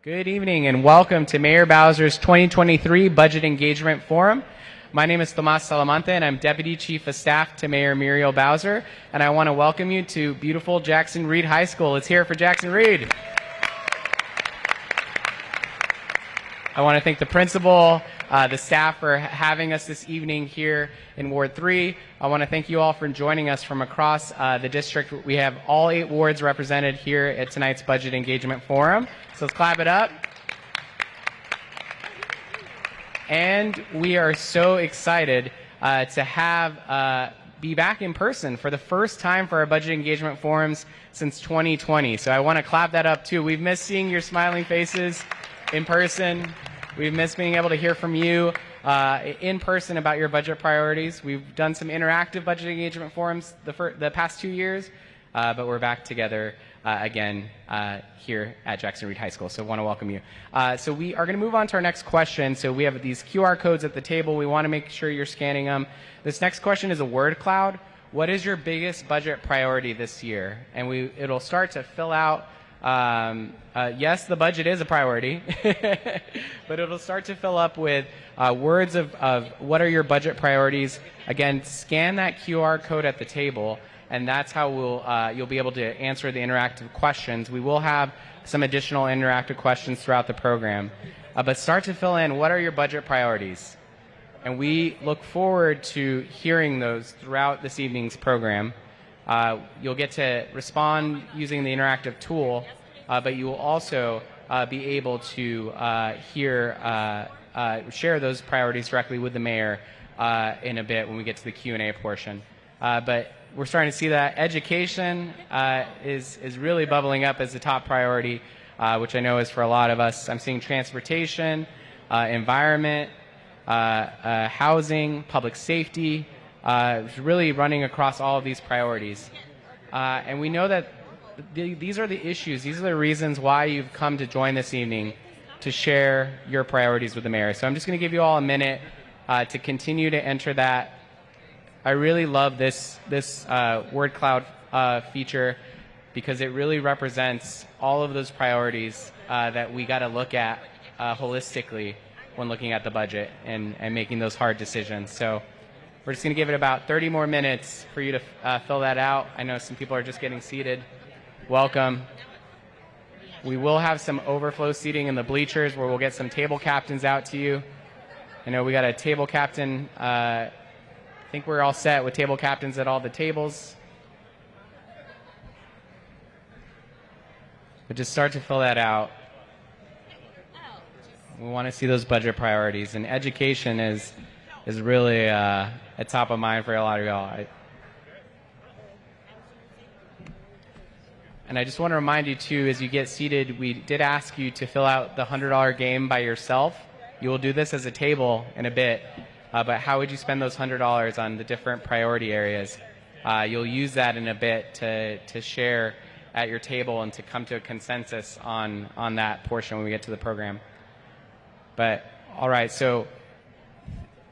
Good evening and welcome to Mayor Bowser's 2023 Budget Engagement Forum. My name is Tomas Salamante and I'm Deputy Chief of Staff to Mayor Muriel Bowser, and I want to welcome you to beautiful Jackson Reed High School. Let's hear it for Jackson Reed. I want to thank the principal, the staff for having us this evening here in Ward 3. I want to thank you all for joining us from across the district. We have all 8 wards represented here at tonight's Budget Engagement Forum. So let's clap it up. And we are so excited to have be back in person for the first time for our Budget Engagement Forums since 2020. So I want to clap that up too. We've missed seeing your smiling faces in person. We've missed being able to hear from you in person about your budget priorities. We've done some interactive budget engagement forums the past 2 years, but we're back together again here at Jackson Reed High School. So I want to welcome you. So we are going to move on to our next question. So we have these QR codes at the table. We want to make sure you're scanning them. This next question is a word cloud. What is your biggest budget priority this year? And it'll start to fill out. Yes, the budget is a priority, but it'll start to fill up with words of what are your budget priorities. Again, scan that QR code at the table, and that's how you'll be able to answer the interactive questions. We will have some additional interactive questions throughout the program, but start to fill in what are your budget priorities. And we look forward to hearing those throughout this evening's program. You'll get to respond using the interactive tool, but you will also be able to share those priorities directly with the mayor in a bit when we get to the Q&A portion. But we're starting to see that education is really bubbling up as the top priority, which I know is for a lot of us. I'm seeing transportation, environment, housing, public safety. It's really running across all of these priorities. And we know that these are the issues, these are the reasons why you've come to join this evening to share your priorities with the mayor. So I'm just going to give you all a minute to continue to enter that. I really love this word cloud feature because it really represents all of those priorities that we got to look at holistically when looking at the budget and making those hard decisions. So we're just going to give it about 30 more minutes for you to fill that out. I know some people are just getting seated. Welcome. We will have some overflow seating in the bleachers where we'll get some table captains out to you. I know we got a table captain. I think we're all set with table captains at all the tables. But just start to fill that out. We want to see those budget priorities, and education is really at top of mind for a lot of y'all. And I just want to remind you too, as you get seated, we did ask you to fill out the $100 game by yourself. You will do this as a table in a bit, but how would you spend those $100 on the different priority areas? You'll use that in a bit to share at your table and to come to a consensus on that portion when we get to the program. But all right, so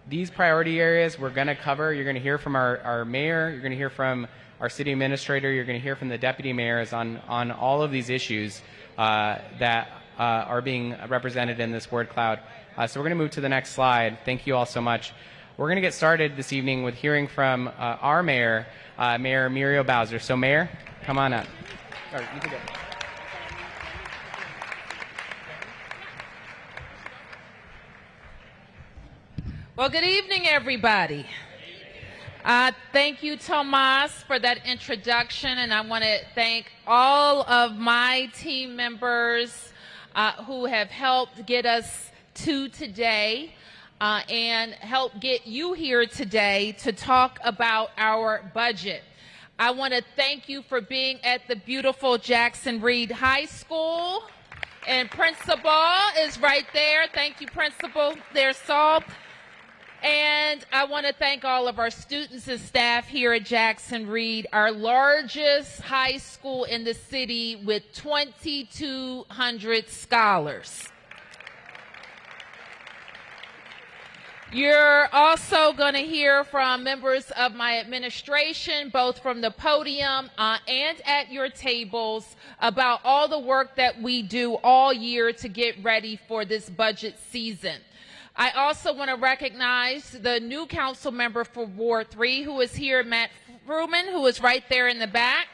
these priority areas we're going to cover. You're going to hear from our mayor. You're going to hear from our city administrator. You're going to hear from the deputy mayors on all of these issues that are being represented in this word cloud. So we're going to move to the next slide. Thank you all so much. We're going to get started this evening with hearing from our mayor, Mayor Muriel Bowser. So Mayor, come on up. All right, you can go. Well, good evening, everybody. Thank you, Tomas, for that introduction, and I want to thank all of my team members who have helped get us to today and help get you here today to talk about our budget. I want to thank you for being at the beautiful Jackson Reed High School, and Principal is right there. Thank you, Principal. There's Saul. And I want to thank all of our students and staff here at Jackson Reed, our largest high school in the city with 2,200 scholars. You're also going to hear from members of my administration, both from the podium and at your tables, about all the work that we do all year to get ready for this budget season. I also want to recognize the new council member for Ward 3 who is here, Matt Fruman, who is right there in the back.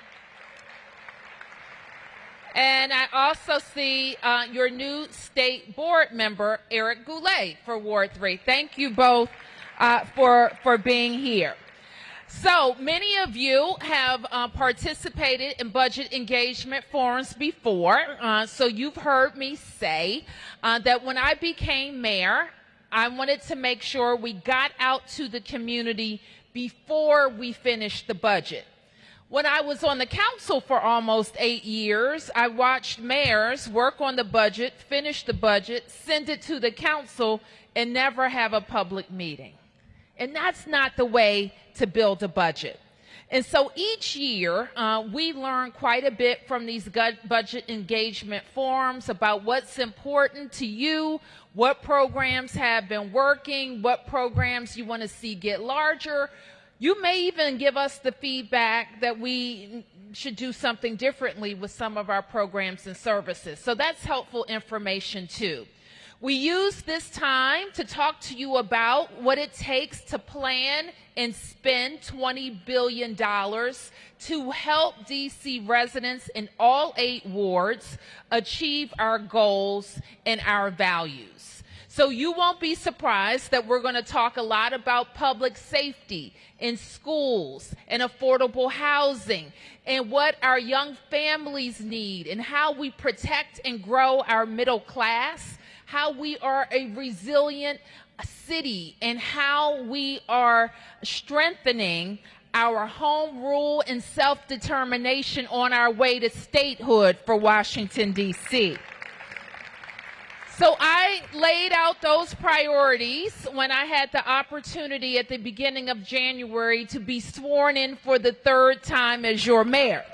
And I also see your new state board member, Eric Goulet, for Ward 3. Thank you both for being here. So many of you have participated in budget engagement forums before. So you've heard me say that when I became mayor, I wanted to make sure we got out to the community before we finished the budget. When I was on the council for almost 8 years, I watched mayors work on the budget, finish the budget, send it to the council, and never have a public meeting. And that's not the way to build a budget. And so each year, we learn quite a bit from these budget engagement forums about what's important to you, what programs have been working, what programs you want to see get larger. You may even give us the feedback that we should do something differently with some of our programs and services. So that's helpful information too. We use this time to talk to you about what it takes to plan and spend $20 billion to help DC residents in all 8 wards achieve our goals and our values. So you won't be surprised that we're going to talk a lot about public safety in schools and affordable housing and what our young families need and how we protect and grow our middle class, how we are a resilient city, and how we are strengthening our home rule and self-determination on our way to statehood for Washington, D.C. So I laid out those priorities when I had the opportunity at the beginning of January to be sworn in for the 3rd time as your mayor.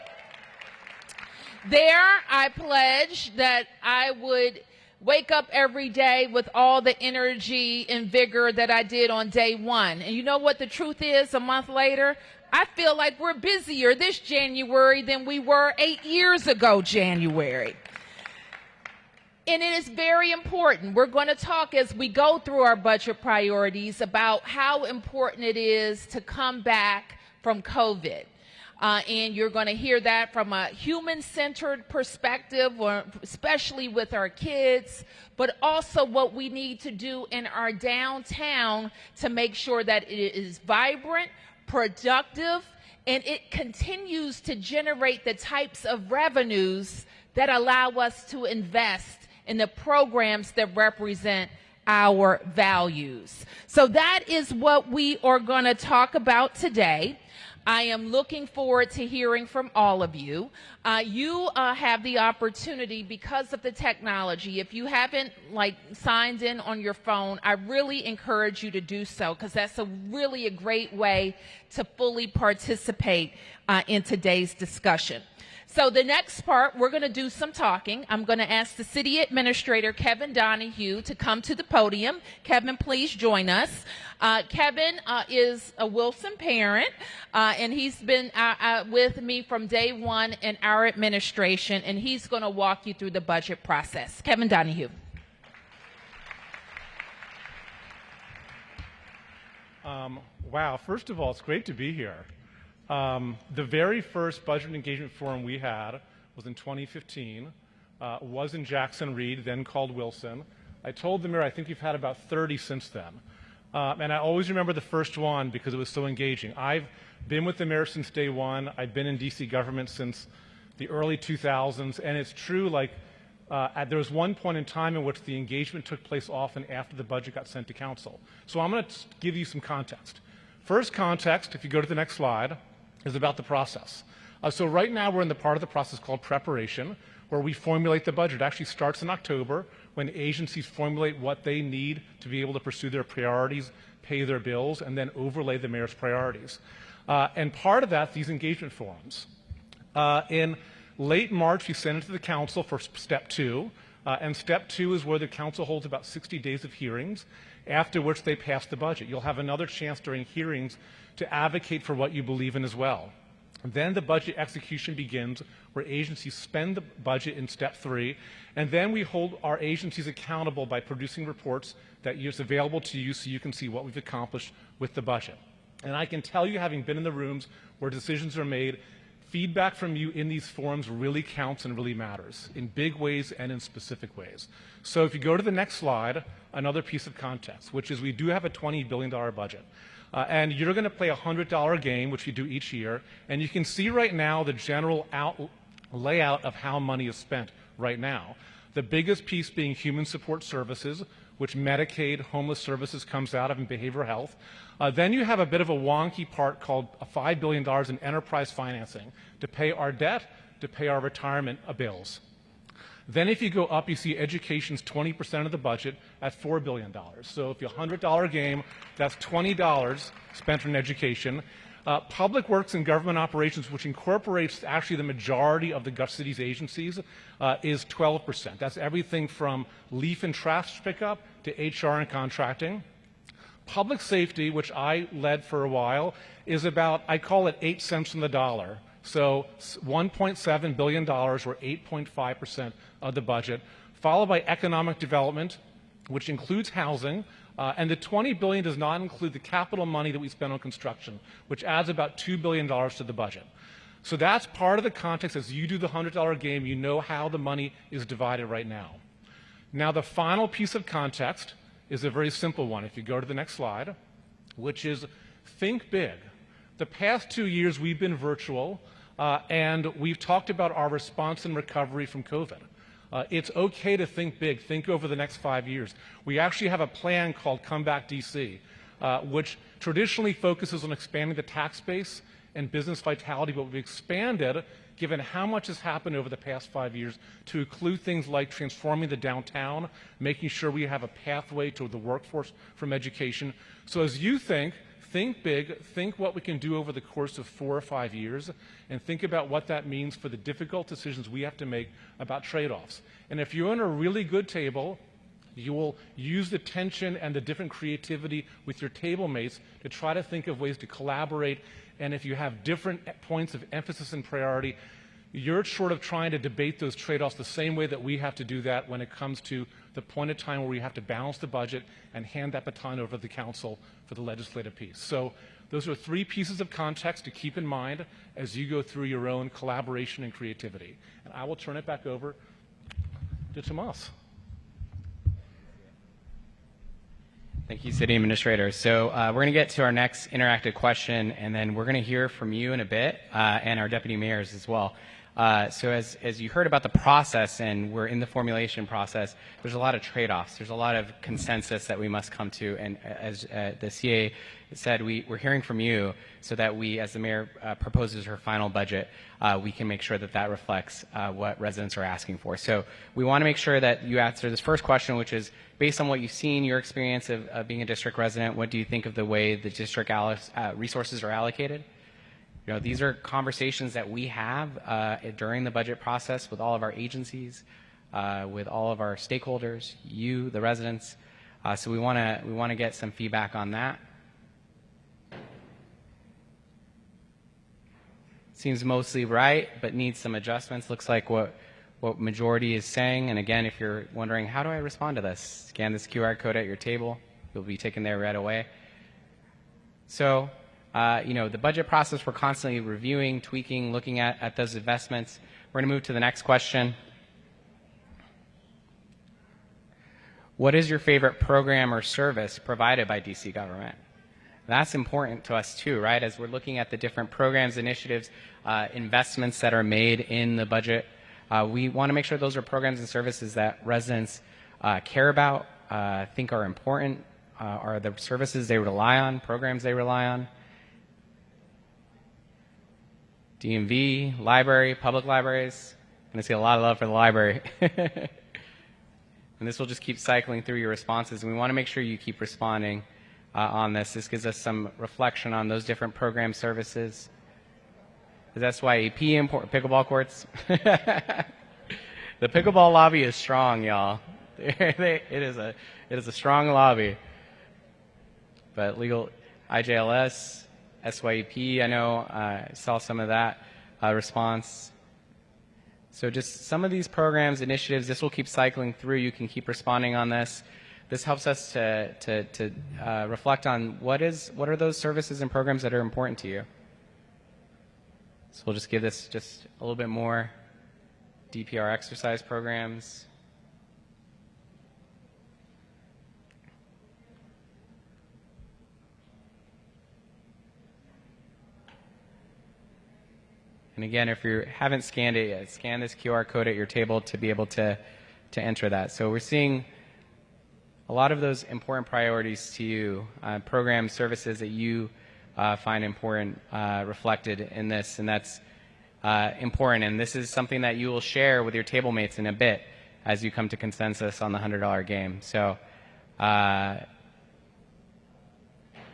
There, I pledged that I would wake up every day with all the energy and vigor that I did on day 1. And you know what the truth is, a month later? I feel like we're busier this January than we were 8 years ago January. And it is very important. We're going to talk as we go through our budget priorities about how important it is to come back from COVID. And you're going to hear that from a human-centered perspective, especially with our kids, but also what we need to do in our downtown to make sure that it is vibrant, productive, and it continues to generate the types of revenues that allow us to invest in the programs that represent our values. So that is what we are going to talk about today. I am looking forward to hearing from all of you. You have the opportunity because of the technology. If you haven't signed in on your phone, I really encourage you to do so because that's really a great way to fully participate in today's discussion. So the next part, we're going to do some talking. I'm going to ask the City Administrator, Kevin Donahue, to come to the podium. Kevin, please join us. Kevin is a Wilson parent, and he's been with me from day 1 in our administration, and he's going to walk you through the budget process. Kevin Donahue. Wow, first of all, it's great to be here. The very first budget engagement forum we had was in 2015, was in Jackson Reed, then called Wilson. I told the mayor I think we've had about 30 since then. And I always remember the first one because it was so engaging. I've been with the mayor since day 1. I've been in DC government since the early 2000s, and it's true, there was one point in time in which the engagement took place often after the budget got sent to council. So I'm going to give you some context. First context, if you go to the next slide, is about the process. So right now we're in the part of the process called preparation, where we formulate the budget. It actually starts in October when agencies formulate what they need to be able to pursue their priorities, pay their bills, and then overlay the mayor's priorities. And part of that, these engagement forums. In late March, we sent it to the council for step 2. And step 2 is where the council holds about 60 days of hearings, after which they pass the budget. You'll have another chance during hearings to advocate for what you believe in as well. Then the budget execution begins, where agencies spend the budget in step 3, and then we hold our agencies accountable by producing reports that is available to you so you can see what we've accomplished with the budget. And I can tell you, having been in the rooms where decisions are made, feedback from you in these forums really counts and really matters in big ways and in specific ways. So if you go to the next slide, another piece of context, which is we do have a $20 billion budget. And you're going to play a $100 game, which you do each year, and you can see right now the general layout of how money is spent right now. The biggest piece being human support services, which Medicaid, homeless services comes out of, and behavioral health. Then you have a bit of a wonky part called $5 billion in enterprise financing to pay our debt, to pay our retirement bills. Then if you go up, you see education's 20% of the budget at $4 billion. So if you have a $100 game, that's $20 spent on education. Public works and government operations, which incorporates actually the majority of the city's agencies, is 12%. That's everything from leaf and trash pickup to HR and contracting. Public safety, which I led for a while, is about, I call it 8 cents on the dollar. So $1.7 billion, or 8.5% of the budget, followed by economic development, which includes housing, and the $20 billion does not include the capital money that we spend on construction, which adds about $2 billion to the budget. So that's part of the context. As you do the $100 game, you know how the money is divided right now. Now, the final piece of context is a very simple one. If you go to the next slide, which is think big. The past 2 years we've been virtual, and we've talked about our response and recovery from COVID. It's okay to think big. Think over the next 5 years. We actually have a plan called Come Back DC, which traditionally focuses on expanding the tax base and business vitality, but we've expanded, given how much has happened over the past 5 years, to include things like transforming the downtown, making sure we have a pathway to the workforce from education. So as you think big, think what we can do over the course of 4 or 5 years, and think about what that means for the difficult decisions we have to make about trade-offs. And if you're on a really good table, you will use the tension and the different creativity with your table mates to try to think of ways to collaborate. And if you have different points of emphasis and priority, you're sort of trying to debate those trade-offs the same way that we have to do that when it comes to the point of time where we have to balance the budget and hand that baton over to the council for the legislative piece. So those are 3 pieces of context to keep in mind as you go through your own collaboration and creativity. And I will turn it back over to Tomas. Thank you, City Administrator. So we're going to get to our next interactive question, and then we're going to hear from you in a bit, and our deputy mayors as well. So as you heard about the process, and we're in the formulation process, there's a lot of trade-offs. There's a lot of consensus that we must come to, and as the CA said, we're hearing from you so that we, as the mayor proposes her final budget, we can make sure that that reflects what residents are asking for. So we want to make sure that you answer this first question, which is, based on what you've seen, your experience of being a district resident, what do you think of the way the district resources are allocated? You know, these are conversations that we have during the budget process with all of our agencies, with all of our stakeholders, you, the residents. So we want to get some feedback on that. Seems mostly right, but needs some adjustments. Looks like what majority is saying. And again, if you're wondering, how do I respond to this? Scan this QR code at your table. You'll be taken there right away. So, you know, the budget process, we're constantly reviewing, tweaking, looking at those investments. We're going to move to the next question. What is your favorite program or service provided by DC government? That's important to us too, right? As we're looking at the different programs, initiatives, investments that are made in the budget, we want to make sure those are programs and services that residents care about, think are important, are the services they rely on, programs they rely on. DMV, library, public libraries. I'm going to see a lot of love for the library. And this will just keep cycling through your responses. And we want to make sure you keep responding on this. This gives us some reflection on those different program services. Is SYAP important? Pickleball courts? The pickleball lobby is strong, y'all. It is a strong lobby. But legal IJLS, SYEP, I know I saw some of that response. So just some of these programs, initiatives, this will keep cycling through. You can keep responding on this. This helps us to reflect on what are those services and programs that are important to you. So we'll just give this just a little bit more. DPR exercise programs. And again, if you haven't scanned it yet, scan this QR code at your table to be able to enter that. So we're seeing a lot of those important priorities to you, program services that you find important reflected in this, and that's important. And this is something that you will share with your table mates in a bit as you come to consensus on the $100 game. So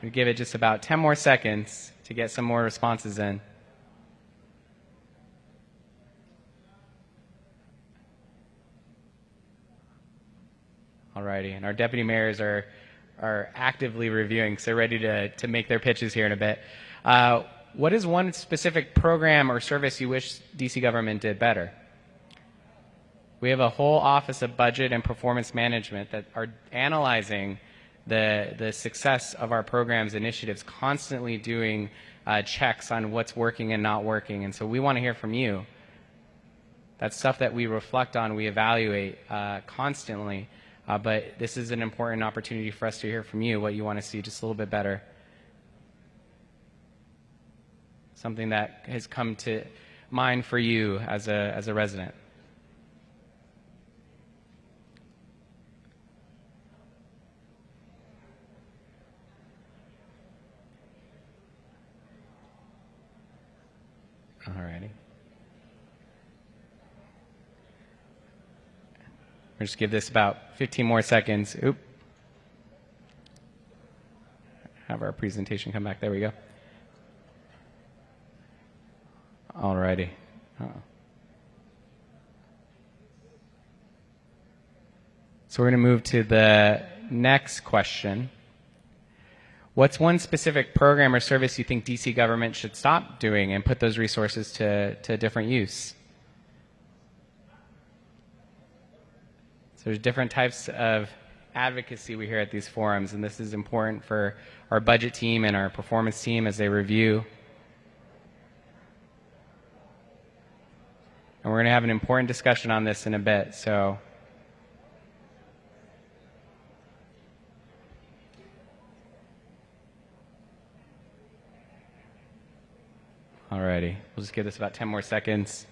we give it just about 10 more seconds to get some more responses in. Alrighty, and our deputy mayors are actively reviewing, so ready to make their pitches here in a bit. What is one specific program or service you wish DC government did better? We have a whole Office of Budget and Performance Management that are analyzing the success of our programs, initiatives, constantly doing checks on what's working and not working, and so we want to hear from you. That's stuff that we reflect on, we evaluate constantly. But this is an important opportunity for us to hear from you what you want to see just a little bit better. Something that has come to mind for you as a resident. Alrighty. We'll just give this about 15 more seconds. Oop. Have our presentation come back. There we go. Alrighty. So we're going to move to the next question. What's one specific program or service you think DC government should stop doing and put those resources to different use? So there's different types of advocacy we hear at these forums, and this is important for our budget team and our performance team as they review. And we're going to have an important discussion on this in a bit, so alrighty, we'll just give this about 10 more seconds.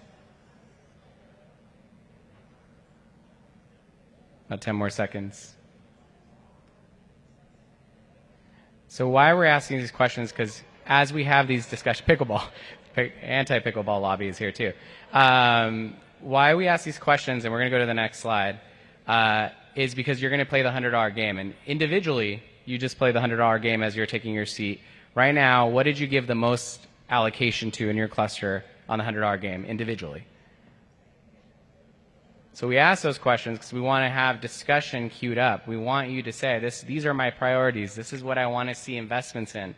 About 10 more seconds. So why we're asking these questions, because as we have these discussions, anti-pickleball lobby is here too. Why we ask these questions, and we're going to go to the next slide, is because you're going to play the $100 game. And individually, you just play the $100 game as you're taking your seat. Right now, what did you give the most allocation to in your cluster on the $100 game individually? So we ask those questions because we want to have discussion queued up. We want you to say, these are my priorities. This is what I want to see investments in.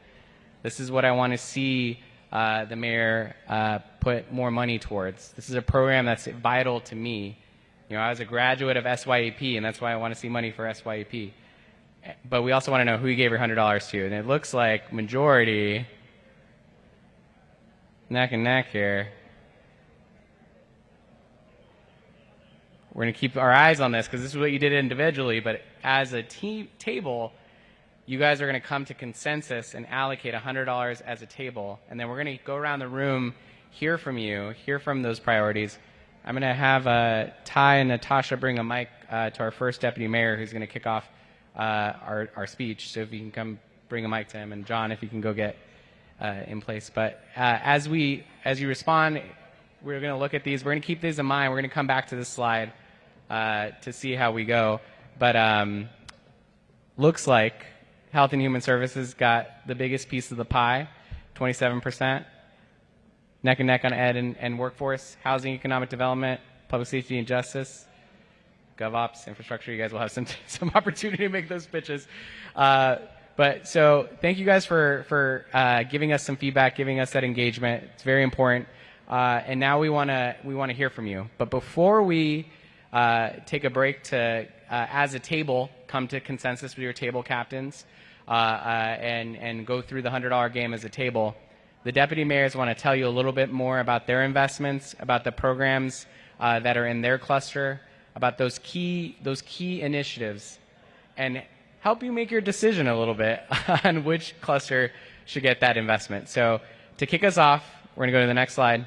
This is what I want to see the mayor put more money towards. This is a program that's vital to me. You know, I was a graduate of SYEP, and that's why I want to see money for SYEP. But we also want to know who you gave your $100 to. And it looks like majority, neck and neck here. We're going to keep our eyes on this because this is what you did individually, but as a table, you guys are going to come to consensus and allocate $100 as a table, and then we're going to go around the room, hear from you, hear from those priorities. I'm going to have Ty and Natasha bring a mic to our first deputy mayor who's going to kick off our speech, so if you can come bring a mic to him, and John, if you can go get in place. But as you respond, we're going to look at these. We're going to keep these in mind. We're going to come back to this slide to see how we go. But looks like Health and Human Services got the biggest piece of the pie, 27%. Neck and neck on ed and workforce, housing, economic development, Public Safety and Justice, GovOps, Infrastructure. You guys will have some opportunity to make those pitches. But so thank you guys for giving us some feedback, giving us that engagement. It's very important. And now we want to hear from you. But before we take a break to, as a table, come to consensus with your table captains and go through the $100 game as a table, the deputy mayors want to tell you a little bit more about their investments, about the programs that are in their cluster, about those key initiatives, and help you make your decision a little bit on which cluster should get that investment. So to kick us off, we're going to go to the next slide.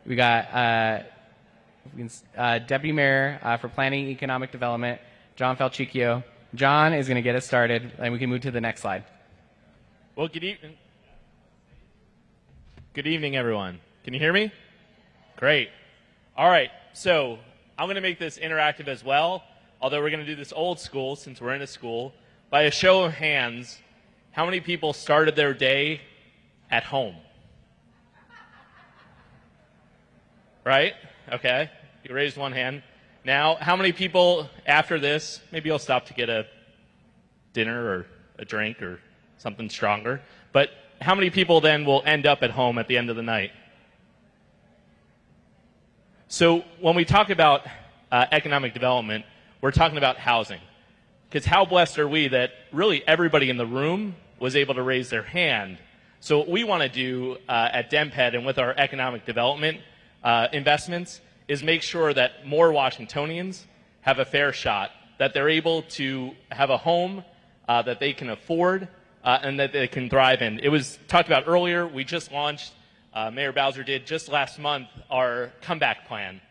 We got Deputy Mayor for Planning and Economic Development, John Falchicchio. John is going to get us started, and we can move to the next slide. Well, good evening. Good evening, everyone. Can you hear me? Great. All right, so I'm going to make this interactive as well, although we're going to do this old school since we're in a school. By a show of hands, how many people started their day at home? Right? Okay. You raised one hand. Now, how many people after this, maybe you'll stop to get a dinner or a drink or something stronger, but how many people then will end up at home at the end of the night? So when we talk about economic development, we're talking about housing. Because how blessed are we that really everybody in the room was able to raise their hand. So what we want to do at DEMPED and with our economic development investments is make sure that more Washingtonians have a fair shot, that they're able to have a home that they can afford and that they can thrive in. It was talked about earlier. We just launched, Mayor Bowser did just last month, our comeback plan.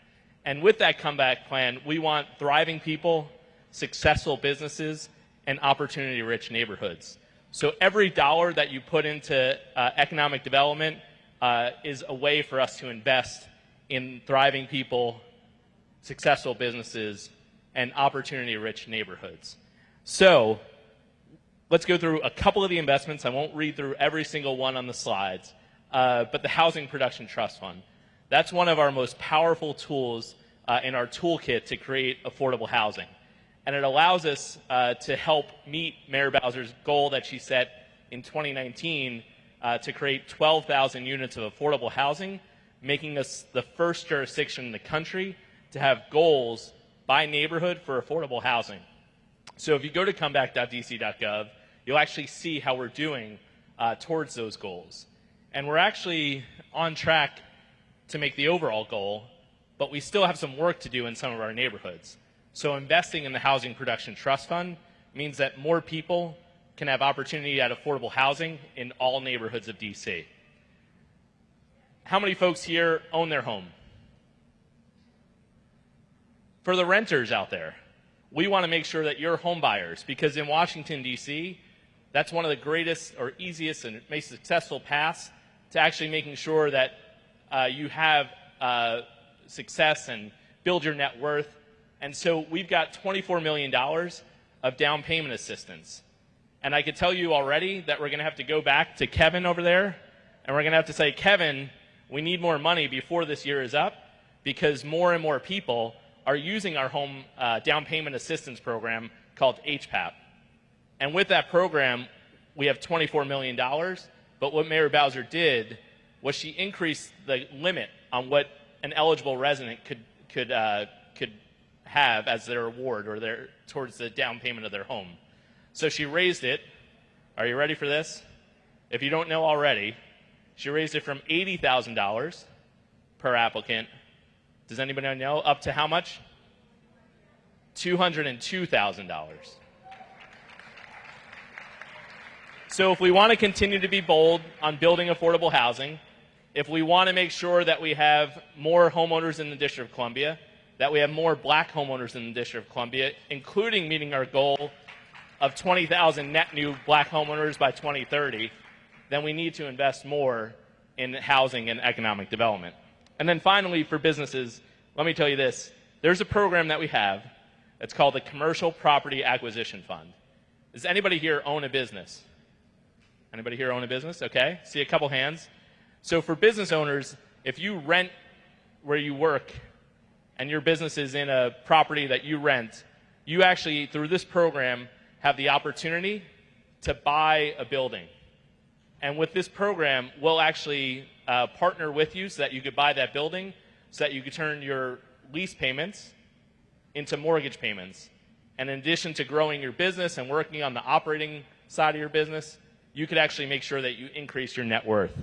And with that comeback plan, we want thriving people, successful businesses, and opportunity-rich neighborhoods. So every dollar that you put into economic development is a way for us to invest in thriving people, successful businesses, and opportunity-rich neighborhoods. So let's go through a couple of the investments. I won't read through every single one on the slides, but the Housing Production Trust Fund. That's one of our most powerful tools in our toolkit to create affordable housing. And it allows us to help meet Mayor Bowser's goal that she set in 2019 to create 12,000 units of affordable housing, making us the first jurisdiction in the country to have goals by neighborhood for affordable housing. So if you go to comeback.dc.gov, you'll actually see how we're doing towards those goals. And we're actually on track to make the overall goal, but we still have some work to do in some of our neighborhoods. So investing in the Housing Production Trust Fund means that more people can have opportunity at affordable housing in all neighborhoods of DC. How many folks here own their home? For the renters out there, we want to make sure that you're home buyers, because in Washington, D.C., that's one of the greatest or easiest and most successful paths to actually making sure that you have success and build your net worth. And so we've got $24 million of down payment assistance. And I could tell you already that we're going to have to go back to Kevin over there, and we're going to have to say, Kevin, we need more money before this year is up, because more and more people are using our home down payment assistance program called HPAP. And with that program, we have $24 million. But what Mayor Bowser did was she increased the limit on what an eligible resident could have as their award or towards the down payment of their home. So she raised it. Are you ready for this? If you don't know already, she raised it from $80,000 per applicant. Does anybody know? Up to how much? $202,000. So if we want to continue to be bold on building affordable housing, if we want to make sure that we have more homeowners in the District of Columbia, that we have more black homeowners in the District of Columbia, including meeting our goal of 20,000 net new black homeowners by 2030, then we need to invest more in housing and economic development. And then finally, for businesses, let me tell you this. There's a program that we have. It's called the Commercial Property Acquisition Fund. Does anybody here own a business? Anybody here own a business? Okay. See a couple hands. So for business owners, if you rent where you work and your business is in a property that you rent, you actually, through this program, have the opportunity to buy a building. And with this program, we'll actually partner with you so that you could buy that building, so that you could turn your lease payments into mortgage payments. And in addition to growing your business and working on the operating side of your business, you could actually make sure that you increase your net worth.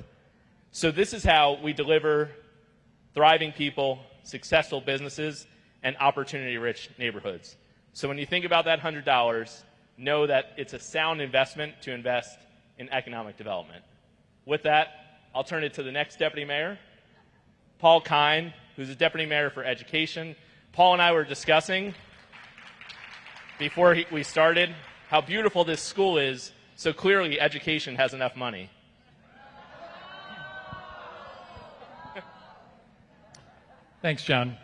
So this is how we deliver thriving people, successful businesses, and opportunity-rich neighborhoods. So when you think about that $100, know that it's a sound investment to invest in economic development. With that, I'll turn it to the next deputy mayor, Paul Kine, who's the deputy mayor for education. Paul and I were discussing before we started how beautiful this school is, so clearly education has enough money. Thanks, John.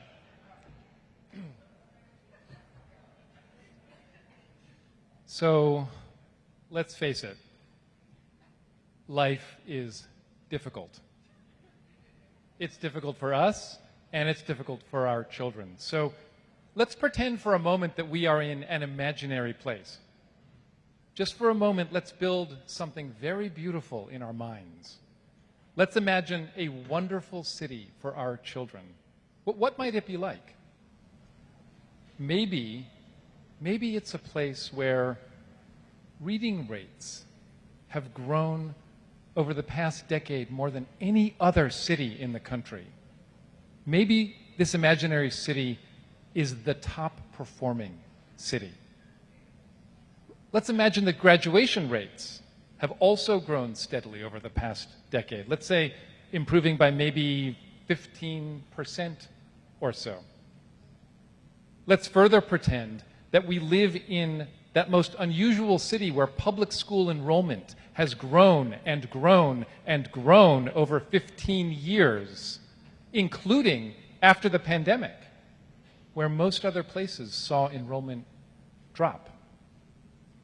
So, let's face it, life is difficult. It's difficult for us, and it's difficult for our children. So, let's pretend for a moment that we are in an imaginary place. Just for a moment, let's build something very beautiful in our minds. Let's imagine a wonderful city for our children. What might it be like? Maybe it's a place where reading rates have grown over the past decade more than any other city in the country. Maybe this imaginary city is the top performing city. Let's imagine that graduation rates have also grown steadily over the past decade. Let's say improving by maybe 15% or so. Let's further pretend that we live in that most unusual city where public school enrollment has grown and grown and grown over 15 years, including after the pandemic, where most other places saw enrollment drop.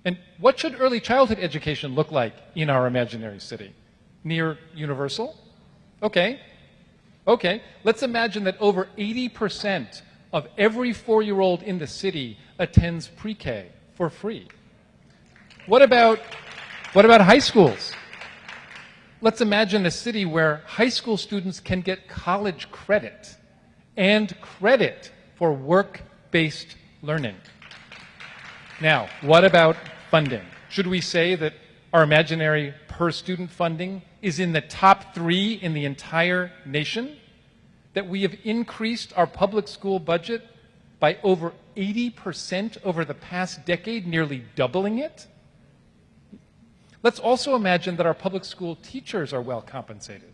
And what should early childhood education look like in our imaginary city? Near universal? Okay. Let's imagine that over 80% of every 4-year-old in the city attends pre-K for free. What about high schools? Let's imagine a city where high school students can get college credit and credit for work-based learning. Now, what about funding? Should we say that our imaginary per-student funding is in the top 3 in the entire nation? That we have increased our public school budget by over 80% over the past decade, nearly doubling it? Let's also imagine that our public school teachers are well compensated,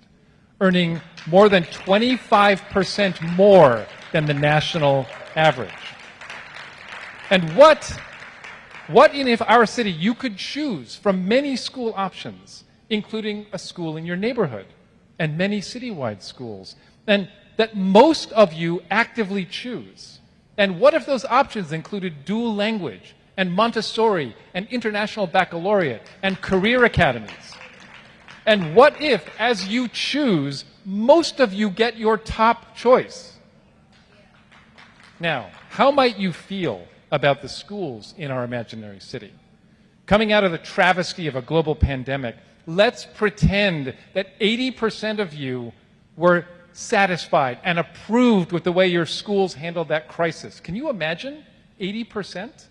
earning more than 25% more than the national average. And what if our city you could choose from many school options, including a school in your neighborhood and many citywide schools, and that most of you actively choose? And what if those options included dual language and Montessori and international baccalaureate and career academies? And what if, as you choose, most of you get your top choice? Now, how might you feel about the schools in our imaginary city? Coming out of the travesty of a global pandemic, let's pretend that 80% of you were satisfied and approved with the way your schools handled that crisis. Can you imagine 80%?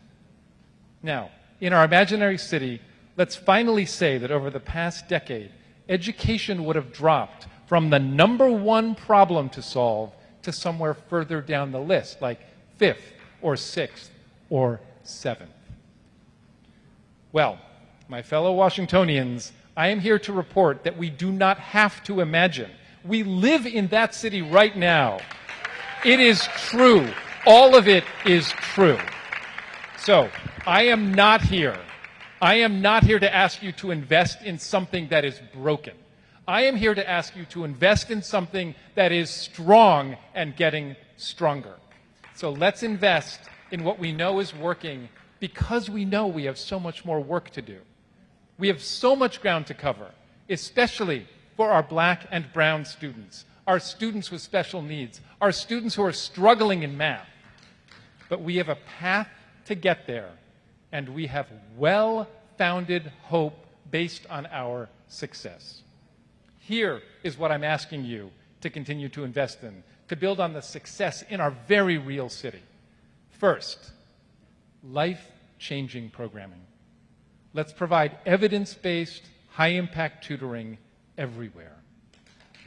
Now, in our imaginary city, let's finally say that over the past decade, education would have dropped from the #1 problem to solve to somewhere further down the list, like 5th or 6th or 7th. Well, my fellow Washingtonians, I am here to report that we do not have to imagine. We live in that city right now. It is true. All of it is true. So, I am not here to ask you to invest in something that is broken. I am here to ask you to invest in something that is strong and getting stronger. So let's invest in what we know is working, because we know we have so much more work to do. We have so much ground to cover, especially for our Black and brown students, our students with special needs, our students who are struggling in math. But we have a path to get there, and we have well-founded hope based on our success. Here is what I'm asking you to continue to invest in, to build on the success in our very real city. First, life-changing programming. Let's provide evidence-based, high-impact tutoring everywhere.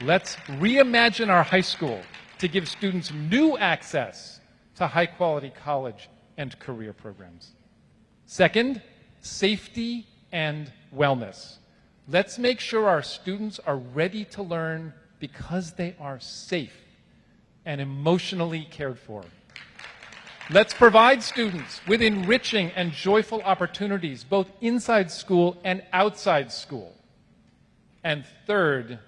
Let's reimagine our high school to give students new access to high-quality college and career programs. Second, safety and wellness. Let's make sure our students are ready to learn because they are safe and emotionally cared for. Let's provide students with enriching and joyful opportunities, both inside school and outside school. And third,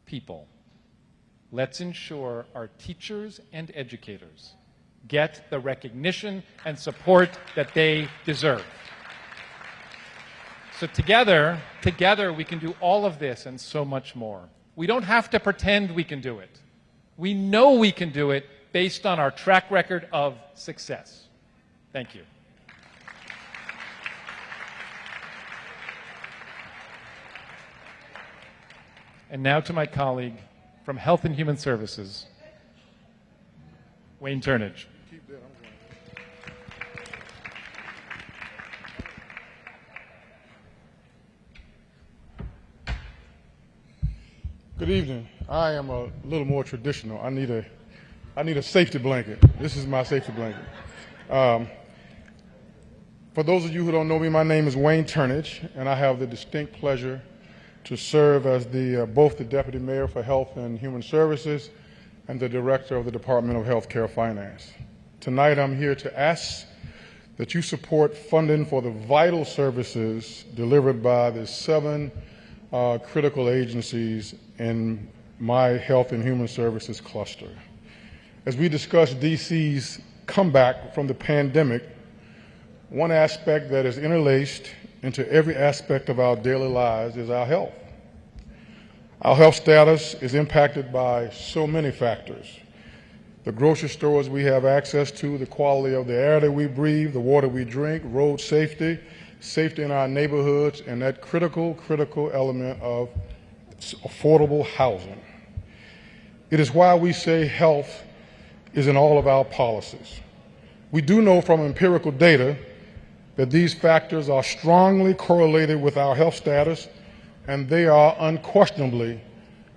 people. Let's ensure our teachers and educators get the recognition and support that they deserve. So together we can do all of this and so much more. We don't have to pretend we can do it. We know we can do it based on our track record of success. Thank you. And now to my colleague from Health and Human Services, Wayne Turnage. Good evening. I am a little more traditional. I need a safety blanket. This is my safety blanket. For those of you who don't know me, my name is Wayne Turnage, and I have the distinct pleasure to serve as both the Deputy Mayor for Health and Human Services and the Director of the Department of Healthcare Finance. Tonight I'm here to ask that you support funding for the vital services delivered by the 7 critical agencies in my Health and Human Services cluster. As we discuss DC's comeback from the pandemic, one aspect that is interlaced into every aspect of our daily lives is our health. Our health status is impacted by so many factors. The grocery stores we have access to, the quality of the air that we breathe, the water we drink, road safety, safety in our neighborhoods, and that critical element of affordable housing. It is why we say health is in all of our policies. We do know from empirical data that these factors are strongly correlated with our health status, and they are unquestionably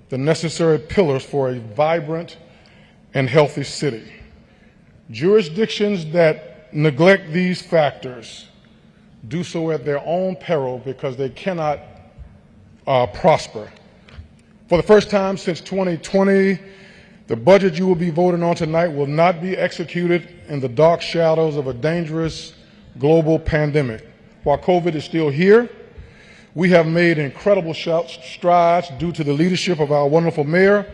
the necessary pillars for a vibrant and healthy city. Jurisdictions that neglect these factors do so at their own peril because they cannot prosper. For the first time since 2020, the budget you will be voting on tonight will not be executed in the dark shadows of a dangerous global pandemic. While COVID is still here, we have made incredible strides due to the leadership of our wonderful mayor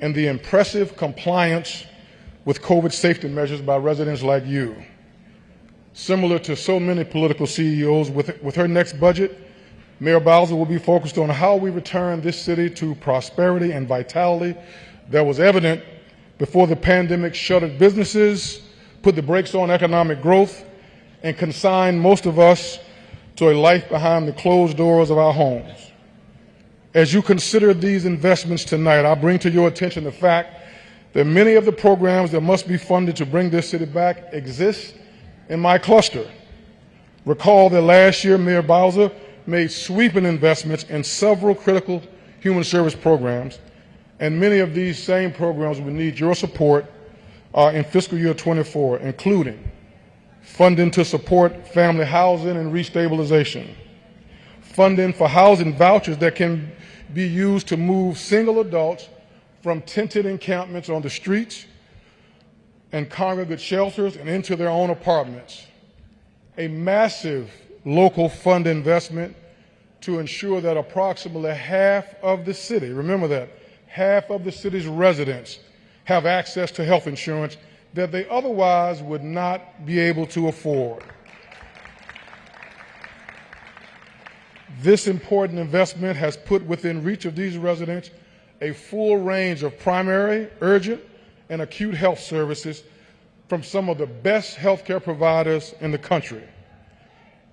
and the impressive compliance with COVID safety measures by residents like you. Similar to so many political CEOs, with her next budget, Mayor Bowser will be focused on how we return this city to prosperity and vitality that was evident before the pandemic shuttered businesses, put the brakes on economic growth, and consigned most of us to a life behind the closed doors of our homes. As you consider these investments tonight, I bring to your attention the fact that many of the programs that must be funded to bring this city back exist in my cluster. Recall that last year, Mayor Bowser made sweeping investments in several critical human service programs, and many of these same programs will need your support in fiscal year 24, including funding to support family housing and restabilization, funding for housing vouchers that can be used to move single adults from tented encampments on the streets and congregate shelters and into their own apartments, a massive local fund investment to ensure that approximately half of the city, remember that, half of the city's residents have access to health insurance that they otherwise would not be able to afford. This important investment has put within reach of these residents a full range of primary, urgent, and acute health services from some of the best healthcare providers in the country.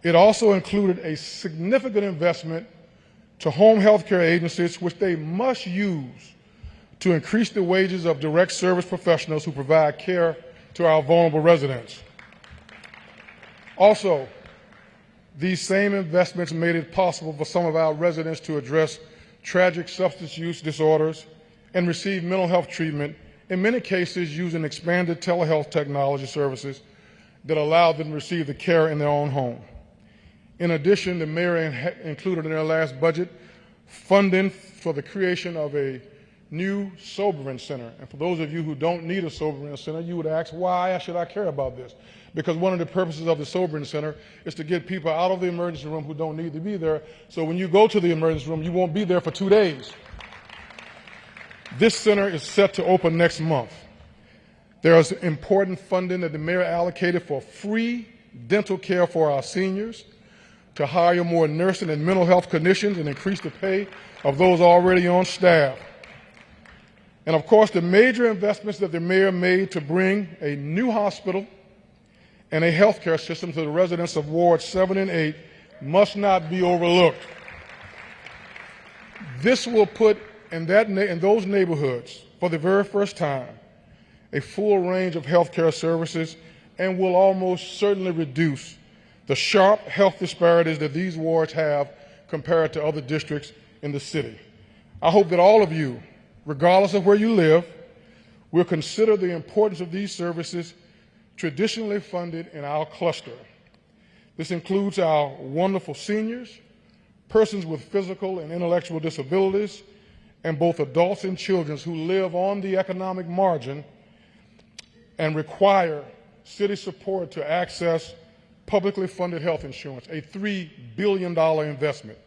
It also included a significant investment to home healthcare agencies, which they must use to increase the wages of direct service professionals who provide care to our vulnerable residents. Also, these same investments made it possible for some of our residents to address tragic substance use disorders and receive mental health treatment, in many cases using expanded telehealth technology services that allow them to receive the care in their own home. In addition, the mayor included in their last budget funding for the creation of a new sobering center. And for those of you who don't need a sobering center, you would ask, why should I care about this? Because one of the purposes of the sobering center is to get people out of the emergency room who don't need to be there, so when you go to the emergency room, you won't be there for 2 days. This center is set to open next month. There is important funding that the mayor allocated for free dental care for our seniors, to hire more nursing and mental health clinicians and increase the pay of those already on staff. And of course, the major investments that the mayor made to bring a new hospital and a healthcare system to the residents of Wards 7 and 8 must not be overlooked. This will put in those neighborhoods, for the very first time, a full range of healthcare services and will almost certainly reduce the sharp health disparities that these wards have compared to other districts in the city. I hope that all of you, regardless of where you live, will consider the importance of these services traditionally funded in our cluster. This includes our wonderful seniors, persons with physical and intellectual disabilities, and both adults and children who live on the economic margin and require city support to access publicly funded health insurance, a $3 billion investment.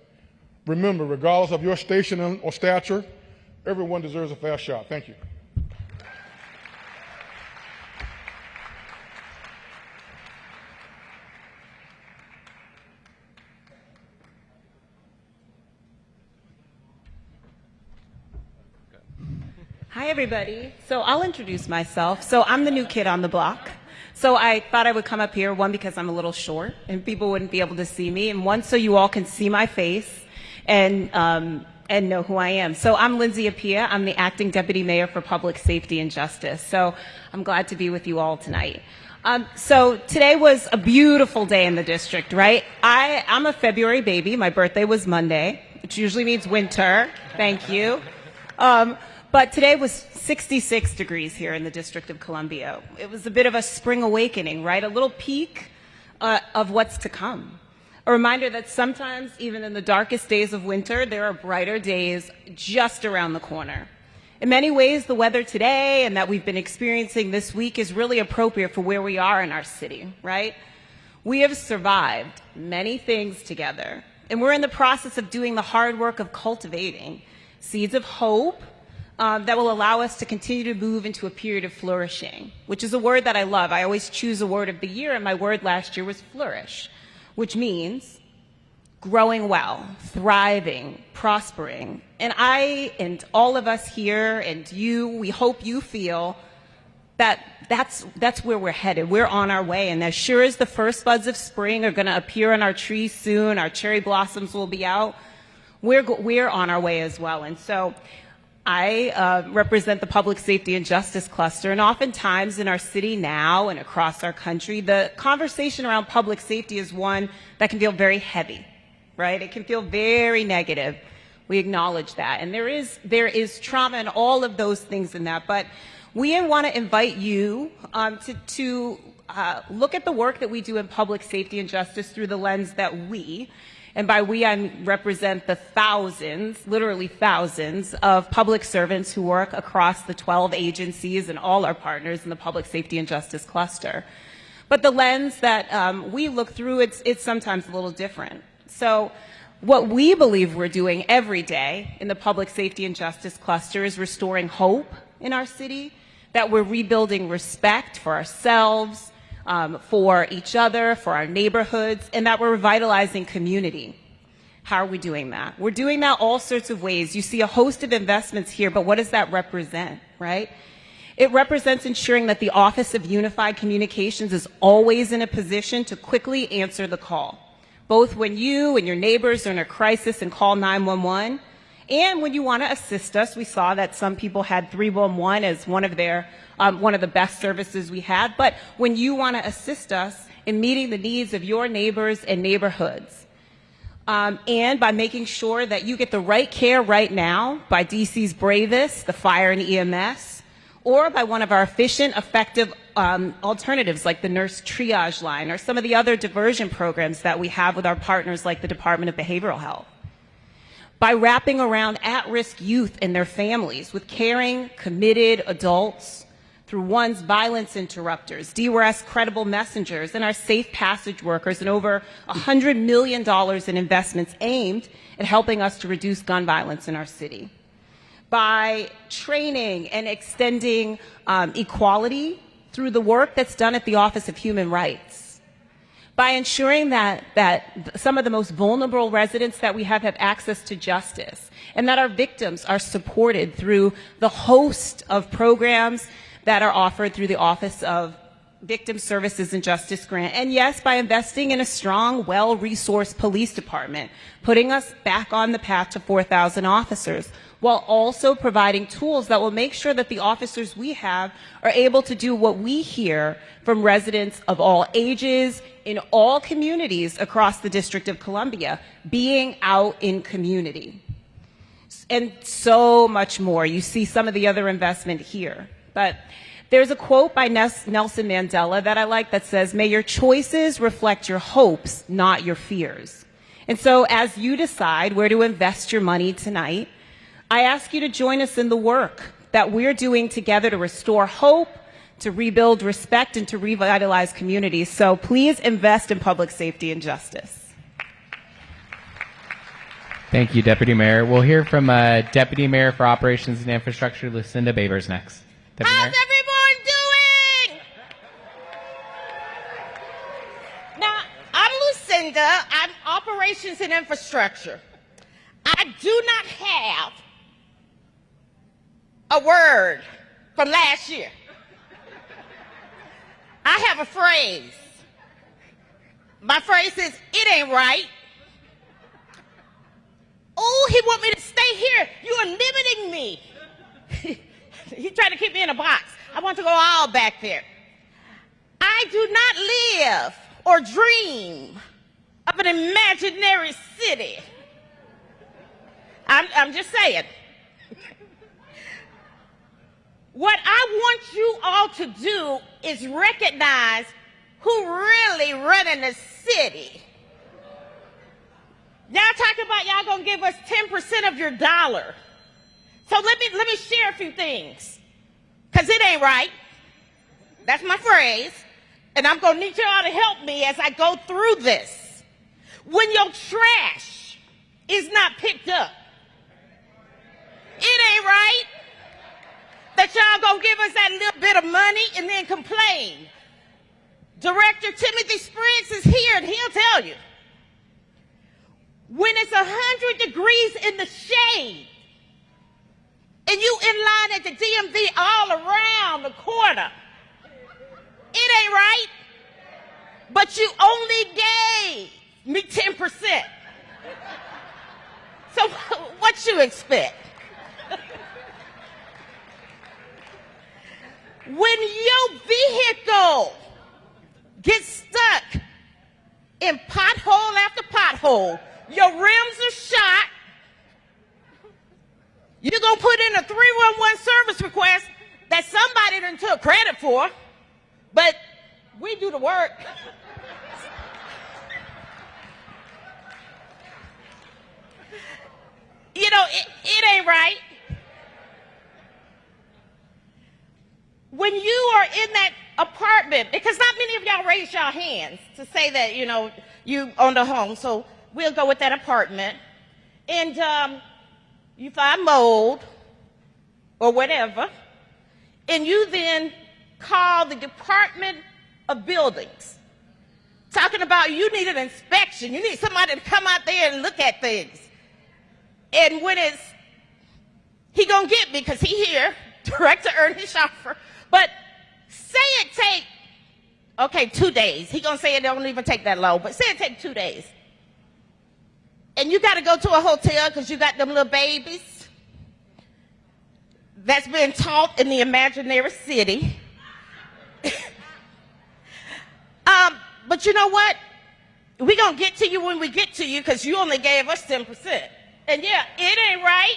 Remember, regardless of your station or stature, everyone deserves a fair shot. Thank you. Hi, everybody. So I'll introduce myself. So I'm the new kid on the block. So I thought I would come up here, one, because I'm a little short and people wouldn't be able to see me, and one, so you all can see my face and know who I am. So I'm Lindsay Appiah. I'm the Acting Deputy Mayor for Public Safety and Justice. So I'm glad to be with you all tonight. So today was a beautiful day in the district, right? I'm a February baby. My birthday was Monday, which usually means winter. Thank you. But today was 66 degrees here in the District of Columbia. It was a bit of a spring awakening, right? A little peek of what's to come. A reminder that sometimes, even in the darkest days of winter, there are brighter days just around the corner. In many ways, the weather today and that we've been experiencing this week is really appropriate for where we are in our city, right? We have survived many things together, and we're in the process of doing the hard work of cultivating seeds of hope that will allow us to continue to move into a period of flourishing, which is a word that I love. I always choose a word of the year, and my word last year was flourish, which means growing well, thriving, prospering. And I and all of us here and you, we hope you feel that that's where we're headed. We're on our way, and as sure as the first buds of spring are going to appear on our trees soon, our cherry blossoms will be out, we're on our way as well. And so I represent the Public Safety and Justice Cluster, and oftentimes in our city now and across our country, the conversation around public safety is one that can feel very heavy, right? It can feel very negative. We acknowledge that. And there is trauma and all of those things in that. But we want to invite you to look at the work that we do in public safety and justice through the lens that we, and by we I represent the thousands, literally thousands, of public servants who work across the 12 agencies and all our partners in the Public Safety and Justice Cluster. But the lens that we look through, it's sometimes a little different. So what we believe we're doing every day in the Public Safety and Justice Cluster is restoring hope in our city, that we're rebuilding respect for ourselves, for each other, for our neighborhoods, and that we're revitalizing community. How are we doing that? We're doing that all sorts of ways. You see a host of investments here, but what does that represent, right? It represents ensuring that the Office of Unified Communications is always in a position to quickly answer the call, both when you and your neighbors are in a crisis and call 911, and when you want to assist us. We saw that some people had 311 as one of the best services we had, but when you want to assist us in meeting the needs of your neighbors and neighborhoods, and by making sure that you get the right care right now by DC's bravest, the fire and EMS, or by one of our efficient, effective alternatives like the nurse triage line or some of the other diversion programs that we have with our partners like the Department of Behavioral Health. By wrapping around at-risk youth and their families with caring, committed adults through one's violence interrupters, DRS credible messengers, and our safe passage workers, and over $100 million in investments aimed at helping us to reduce gun violence in our city. By training and extending equality through the work that's done at the Office of Human Rights. By ensuring that some of the most vulnerable residents that we have access to justice, and that our victims are supported through the host of programs that are offered through the Office of Victim Services and Justice Grant. And yes, by investing in a strong, well-resourced police department, putting us back on the path to 4,000 officers, while also providing tools that will make sure that the officers we have are able to do what we hear from residents of all ages, in all communities across the District of Columbia, being out in community. And so much more. You see some of the other investment here. But there's a quote by Nelson Mandela that I like that says, "May your choices reflect your hopes, not your fears." And so as you decide where to invest your money tonight, I ask you to join us in the work that we're doing together to restore hope, to rebuild respect, and to revitalize communities. So please invest in public safety and justice. Thank you, Deputy Mayor. We'll hear from Deputy Mayor for Operations and Infrastructure, Lucinda Babers, next. Deputy How's Mayor? everyone doing? Now, I'm Lucinda. I'm Operations and Infrastructure. I do not have a word from last year. I have a phrase. My phrase is, "It ain't right." Oh, he want me to stay here. You are limiting me. He's trying to keep me in a box. I want to go all back there. I do not live or dream of an imaginary city. I'm just saying. What I want you all to do is recognize who really running the city. Y'all talking about y'all gonna give us 10% of your dollar. So let me share a few things, because it ain't right. That's my phrase. And I'm going to need y'all to help me as I go through this. When your trash is not picked up, it ain't right that y'all going to give us that little bit of money and then complain. Director Timothy Spriggs is here, and he'll tell you. When it's 100 degrees in the shade, and you in line at the DMV all around the corner, it ain't right. But you only gave me 10%. So what you expect? When your vehicle gets stuck in pothole after pothole, your rims are shot, you're going to put in a 311 service request that somebody done took credit for, but we do the work. You know, it ain't right. When you are in that apartment, because not many of y'all raise your hands to say that, you know, you own the home, so we'll go with that apartment. And you find mold or whatever, and you then call the Department of Buildings, talking talking about you need an inspection. You need somebody to come out there and look at things. And when he gonna get me because he here, Director Ernest Schaffer. But say it take, okay, 2 days. He gonna say it don't even take that long, but say it take 2 days. And you gotta go to a hotel because you got them little babies that's been taught in the imaginary city. But you know what? We gonna get to you when we get to you because you only gave us 10%. And yeah, it ain't right.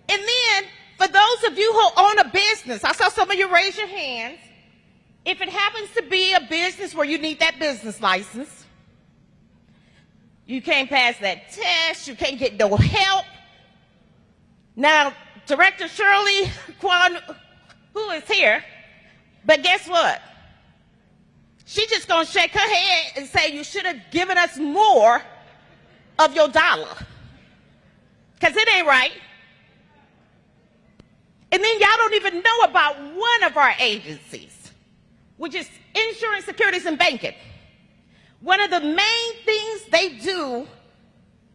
And then, for those of you who own a business, I saw some of you raise your hands. If it happens to be a business where you need that business license, you can't pass that test, you can't get no help. Now, Director Shirley Kwan, who is here, but guess what? She just gonna shake her head and say you should have given us more of your dollar. Because it ain't right. And then y'all don't even know about one of our agencies, which is Insurance, Securities, and Banking. One of the main things they do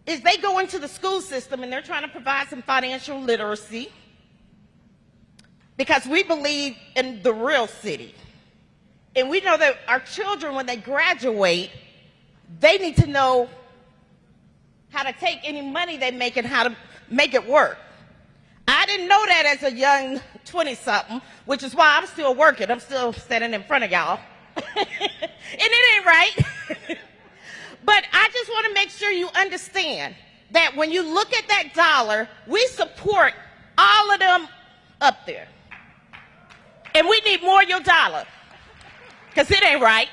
is they go into the school system and they're trying to provide some financial literacy because we believe in the real city. And we know that our children, when they graduate, they need to know how to take any money they make and how to make it work. I didn't know that as a young 20-something, which is why I'm still working. I'm still standing in front of y'all. And it ain't right. But I just want to make sure you understand that when you look at that dollar, we support all of them up there. And we need more of your dollar. Because it ain't right.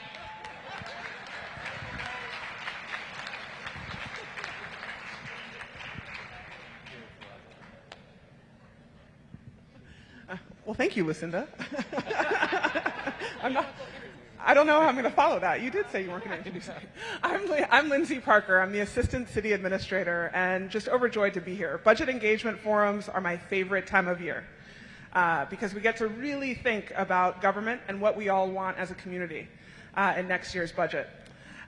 Well, thank you, Lucinda. I don't know how I'm going to follow that. You did say you weren't going to introduce me. I'm Lindsay Parker. I'm the Assistant City Administrator and just overjoyed to be here. Budget engagement forums are my favorite time of year because we get to really think about government and what we all want as a community in next year's budget.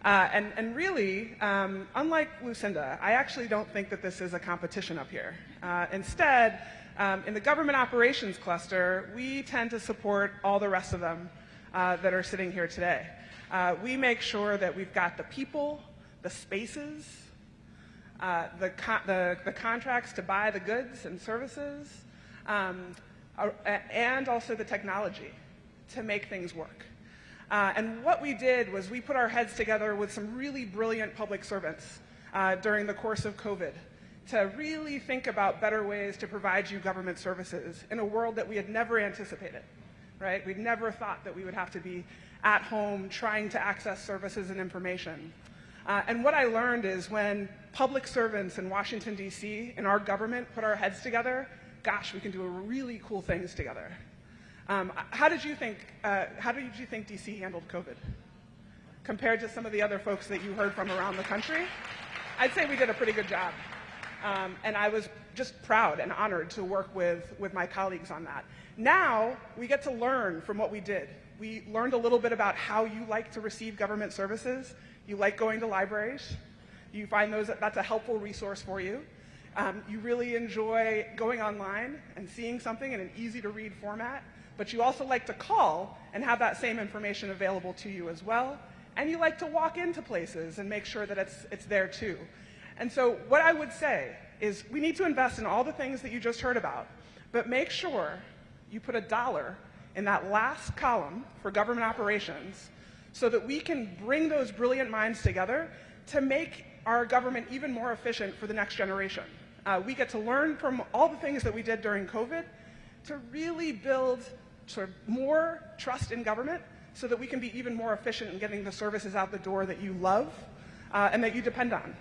And really, unlike Lucinda, I actually don't think that this is a competition up here. Instead, in the government operations cluster, we tend to support all the rest of them that are sitting here today. We make sure that we've got the people, the spaces, the contracts to buy the goods and services, and also the technology to make things work. And what we did was we put our heads together with some really brilliant public servants during the course of COVID to really think about better ways to provide you government services in a world that we had never anticipated, right? We'd never thought that we would have to be at home trying to access services and information. And what I learned is when public servants in Washington, D.C., in our government put our heads together, gosh, we can do really cool things together. How did you think D.C. handled COVID compared to some of the other folks that you heard from around the country? I'd say we did a pretty good job. And I was just proud and honored to work with my colleagues on that. Now, we get to learn from what we did. We learned a little bit about how you like to receive government services. You like going to libraries. You find that's a helpful resource for you. You really enjoy going online and seeing something in an easy-to-read format. But you also like to call and have that same information available to you as well. And you like to walk into places and make sure that it's there too. And so what I would say is we need to invest in all the things that you just heard about, but make sure you put $1 in that last column for government operations so that we can bring those brilliant minds together to make our government even more efficient for the next generation. We get to learn from all the things that we did during COVID to really build sort of more trust in government so that we can be even more efficient in getting the services out the door that you love and that you depend on.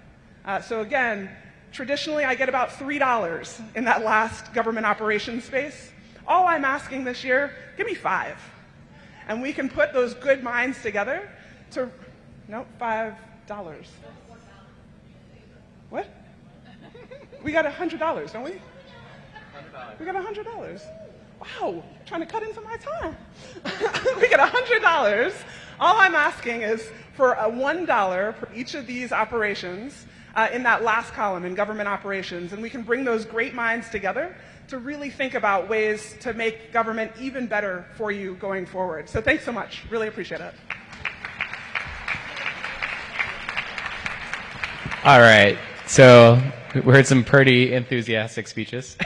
So again, traditionally I get about $3 in that last government operations space. All I'm asking this year, give me $5. And we can put those good minds together to, no, $5. What? We got $100, don't we? We got $100. Wow, trying to cut into my time. We got $100 All I'm asking is for a $1 for each of these operations in that last column in government operations, and we can bring those great minds together to really think about ways to make government even better for you going forward. So thanks so much. Really appreciate it. All right. So we heard some pretty enthusiastic speeches.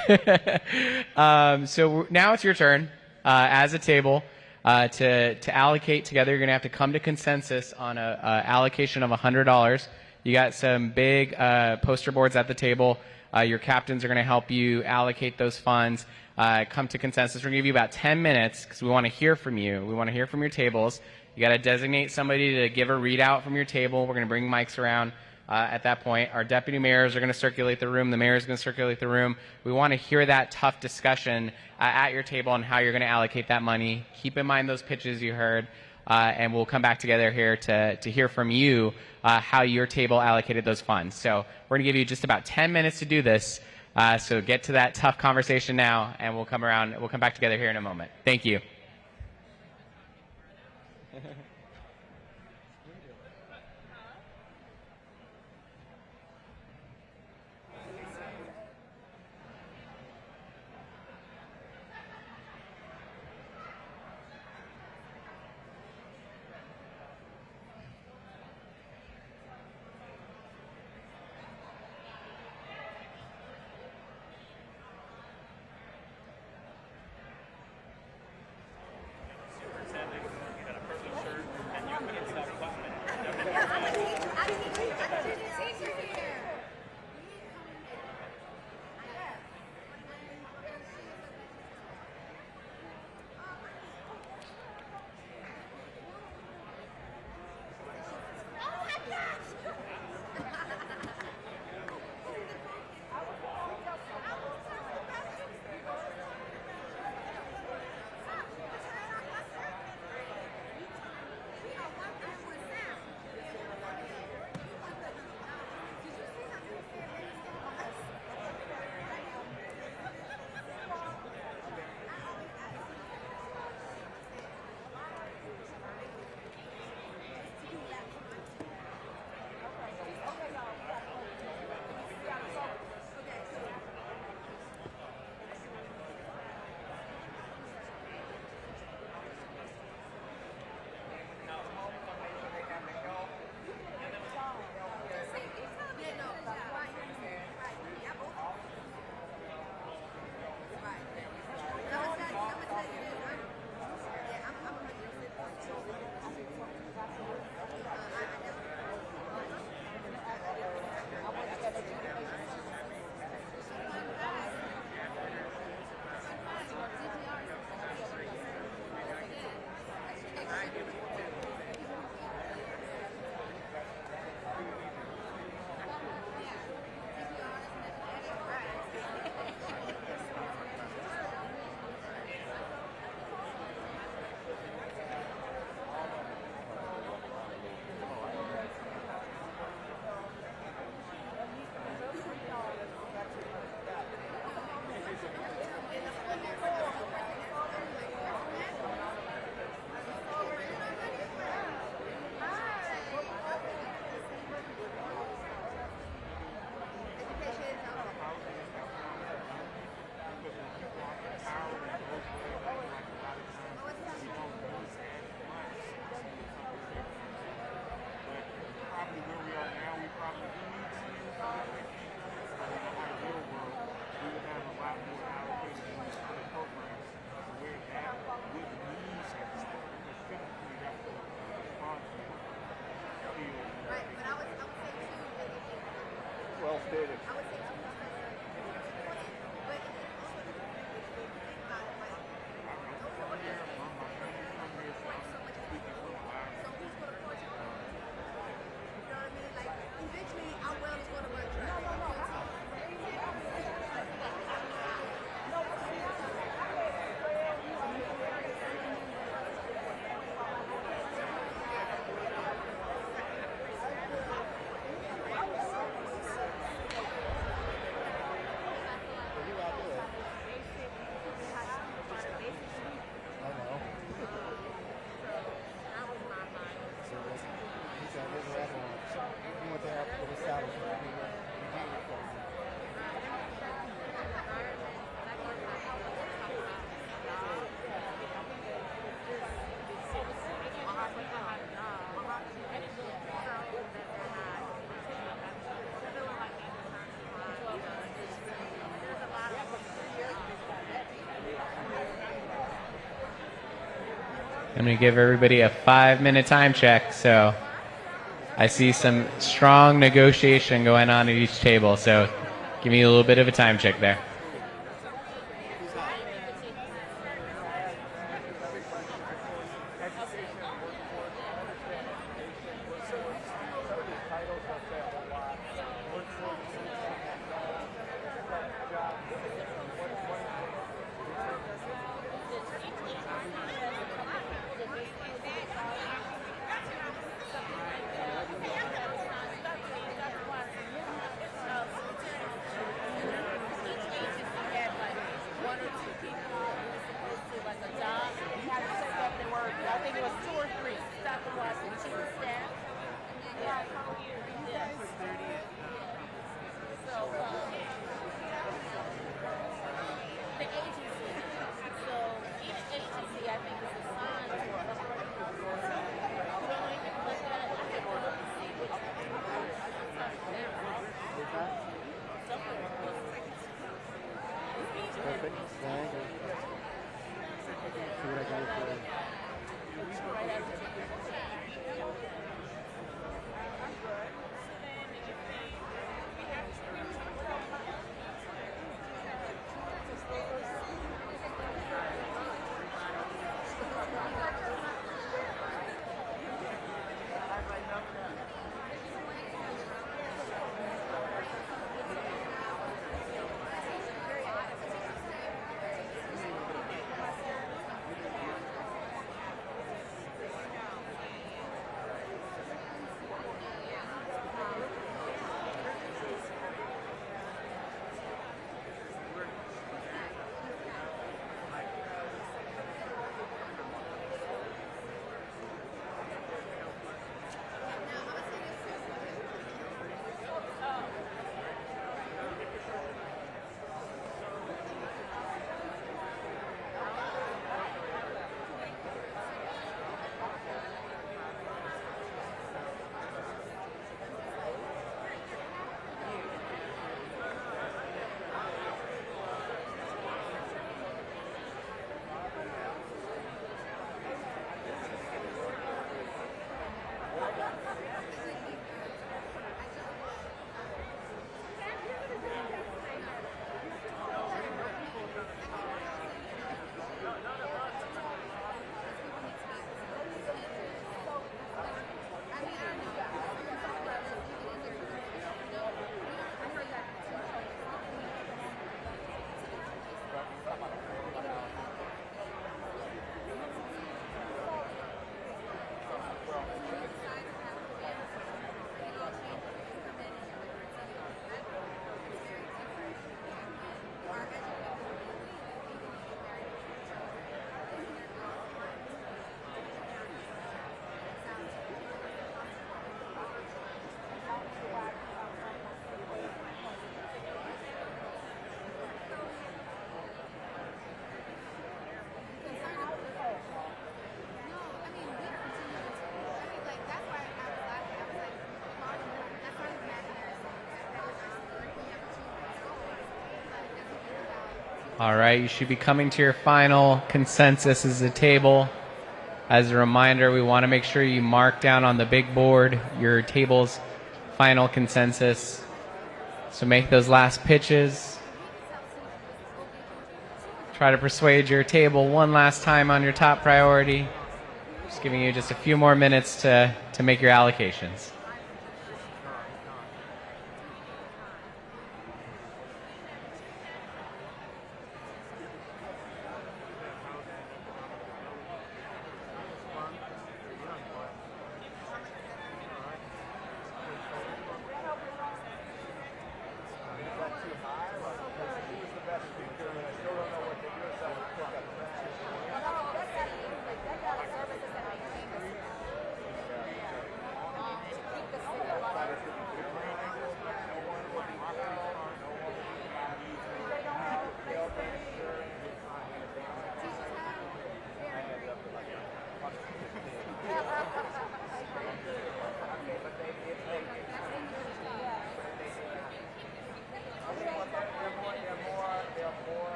So now it's your turn as a table to allocate together. You're going to have to come to consensus on a allocation of $100. You got some big poster boards at the table. Your captains are going to help you allocate those funds. Come to consensus. We're going to give you about 10 minutes because we want to hear from you. We want to hear from your tables. You got to designate somebody to give a readout from your table. We're going to bring mics around. At that point, our deputy mayors are going to circulate the room. The mayor is going to circulate the room. We want to hear that tough discussion at your table on how you're going to allocate that money. Keep in mind those pitches you heard, and we'll come back together here to hear from you how your table allocated those funds. So we're going to give you just about 10 minutes to do this. So get to that tough conversation now, and we'll come around. We'll come back together here in a moment. Thank you. I'm going to give everybody a 5-minute time check. So I see some strong negotiation going on at each table. So give me a little bit of a time check there. All right, you should be coming to your final consensus as a table. As a reminder, we want to make sure you mark down on the big board your table's final consensus. So make those last pitches. Try to persuade your table one last time on your top priority. Just giving you just a few more minutes to make your allocations.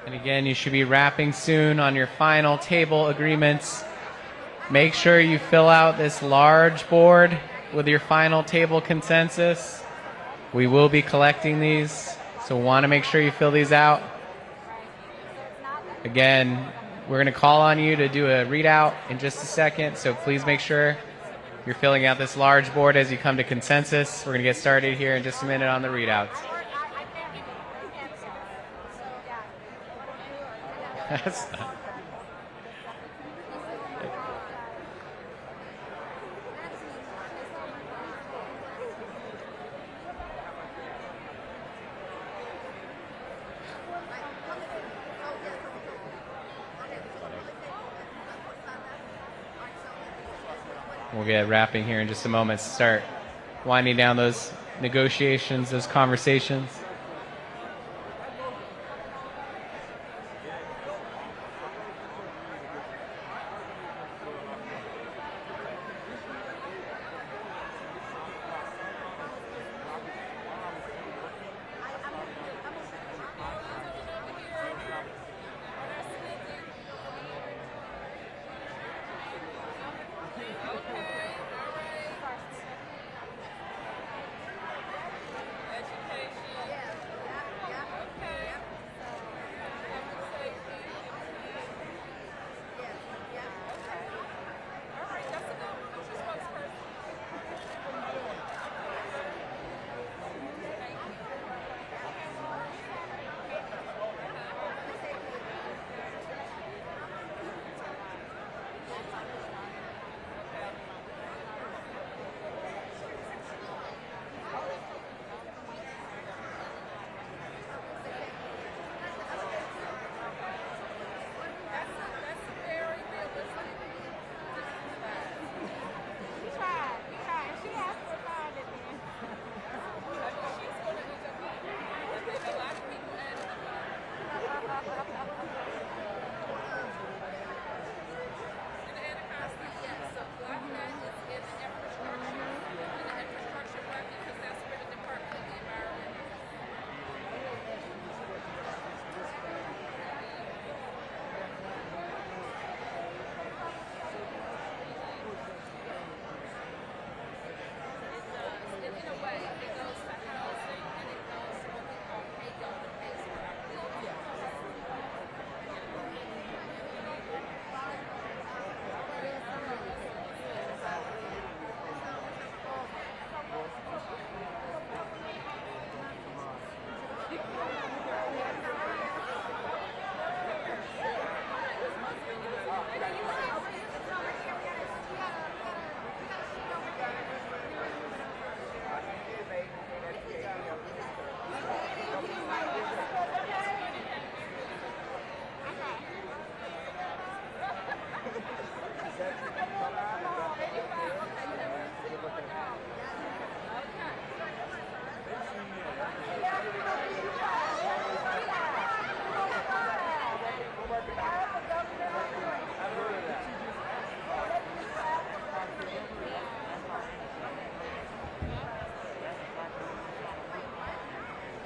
And again, you should be wrapping soon on your final table agreements. Make sure you fill out this large board with your final table consensus. We will be collecting these, so want to make sure you fill these out. Again, we're going to call on you to do a readout in just a second, so please make sure you're filling out this large board as you come to consensus. We're going to get started here in just a minute on the readouts. We'll get wrapping here in just a moment to start winding down those negotiations, those conversations.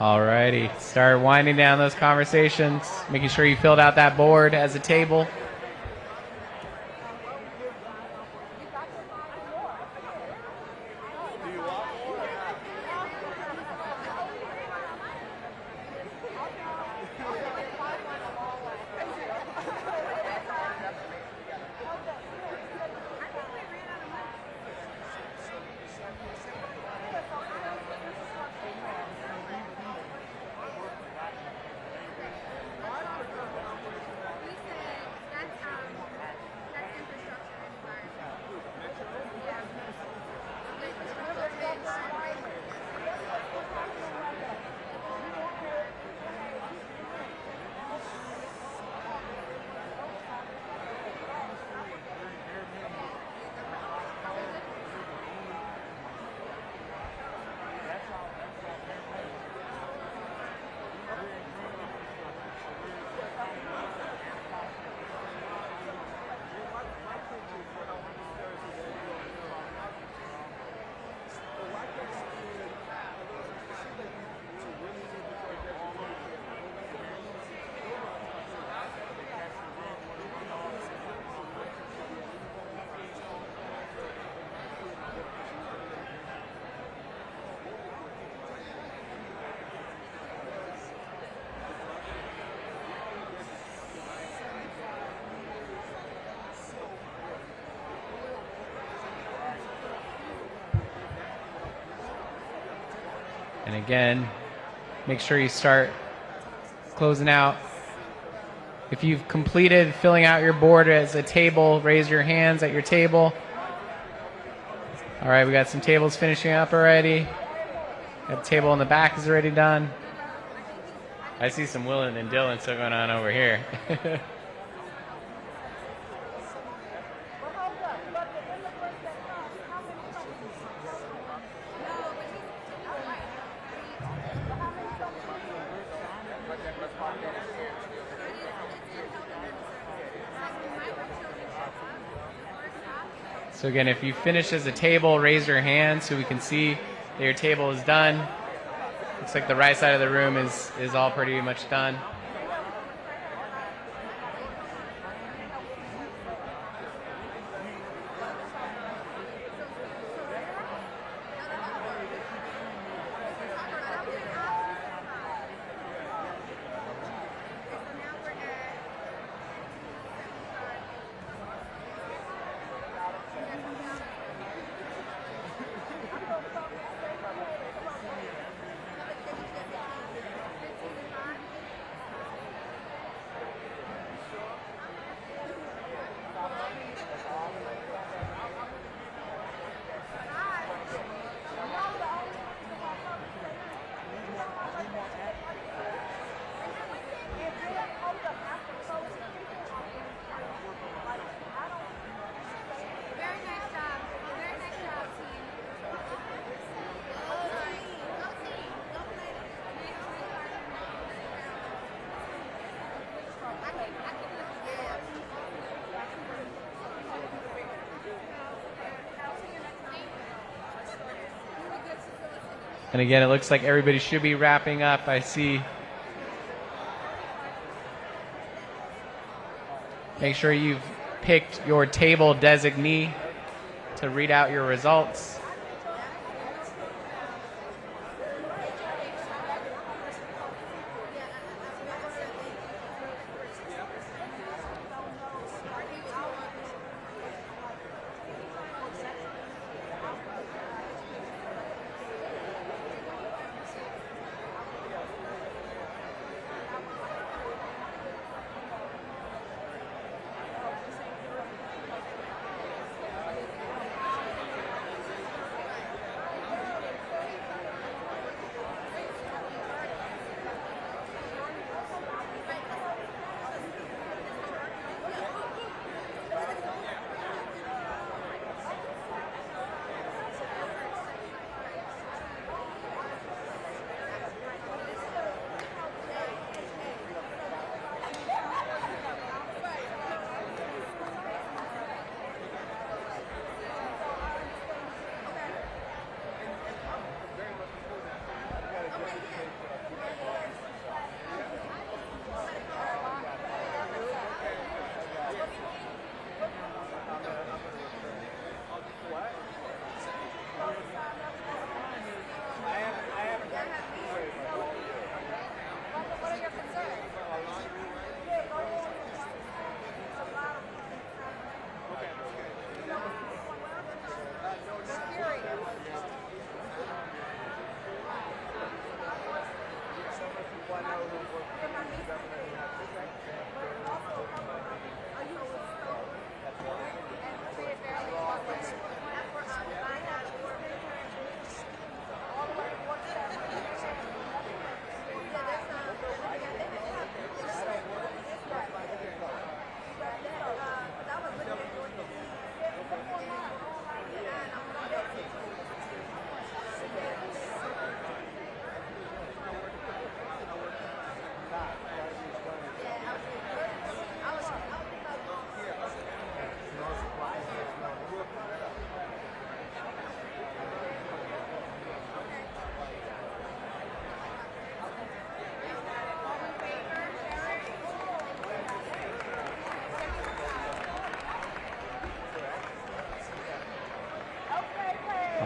Alrighty, start winding down those conversations, making sure you filled out that board as a table. And again, make sure you start closing out. If you've completed filling out your board as a table, raise your hands at your table. All right, we got some tables finishing up already. That table in the back is already done. I see some Willen and Dylan still going on over here. So again, if you finish as a table, raise your hand so we can see that your table is done. Looks like the right side of the room is all pretty much done. And again, it looks like everybody should be wrapping up. I see. Make sure you've picked your table designee to read out your results.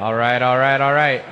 All right, all right, all right.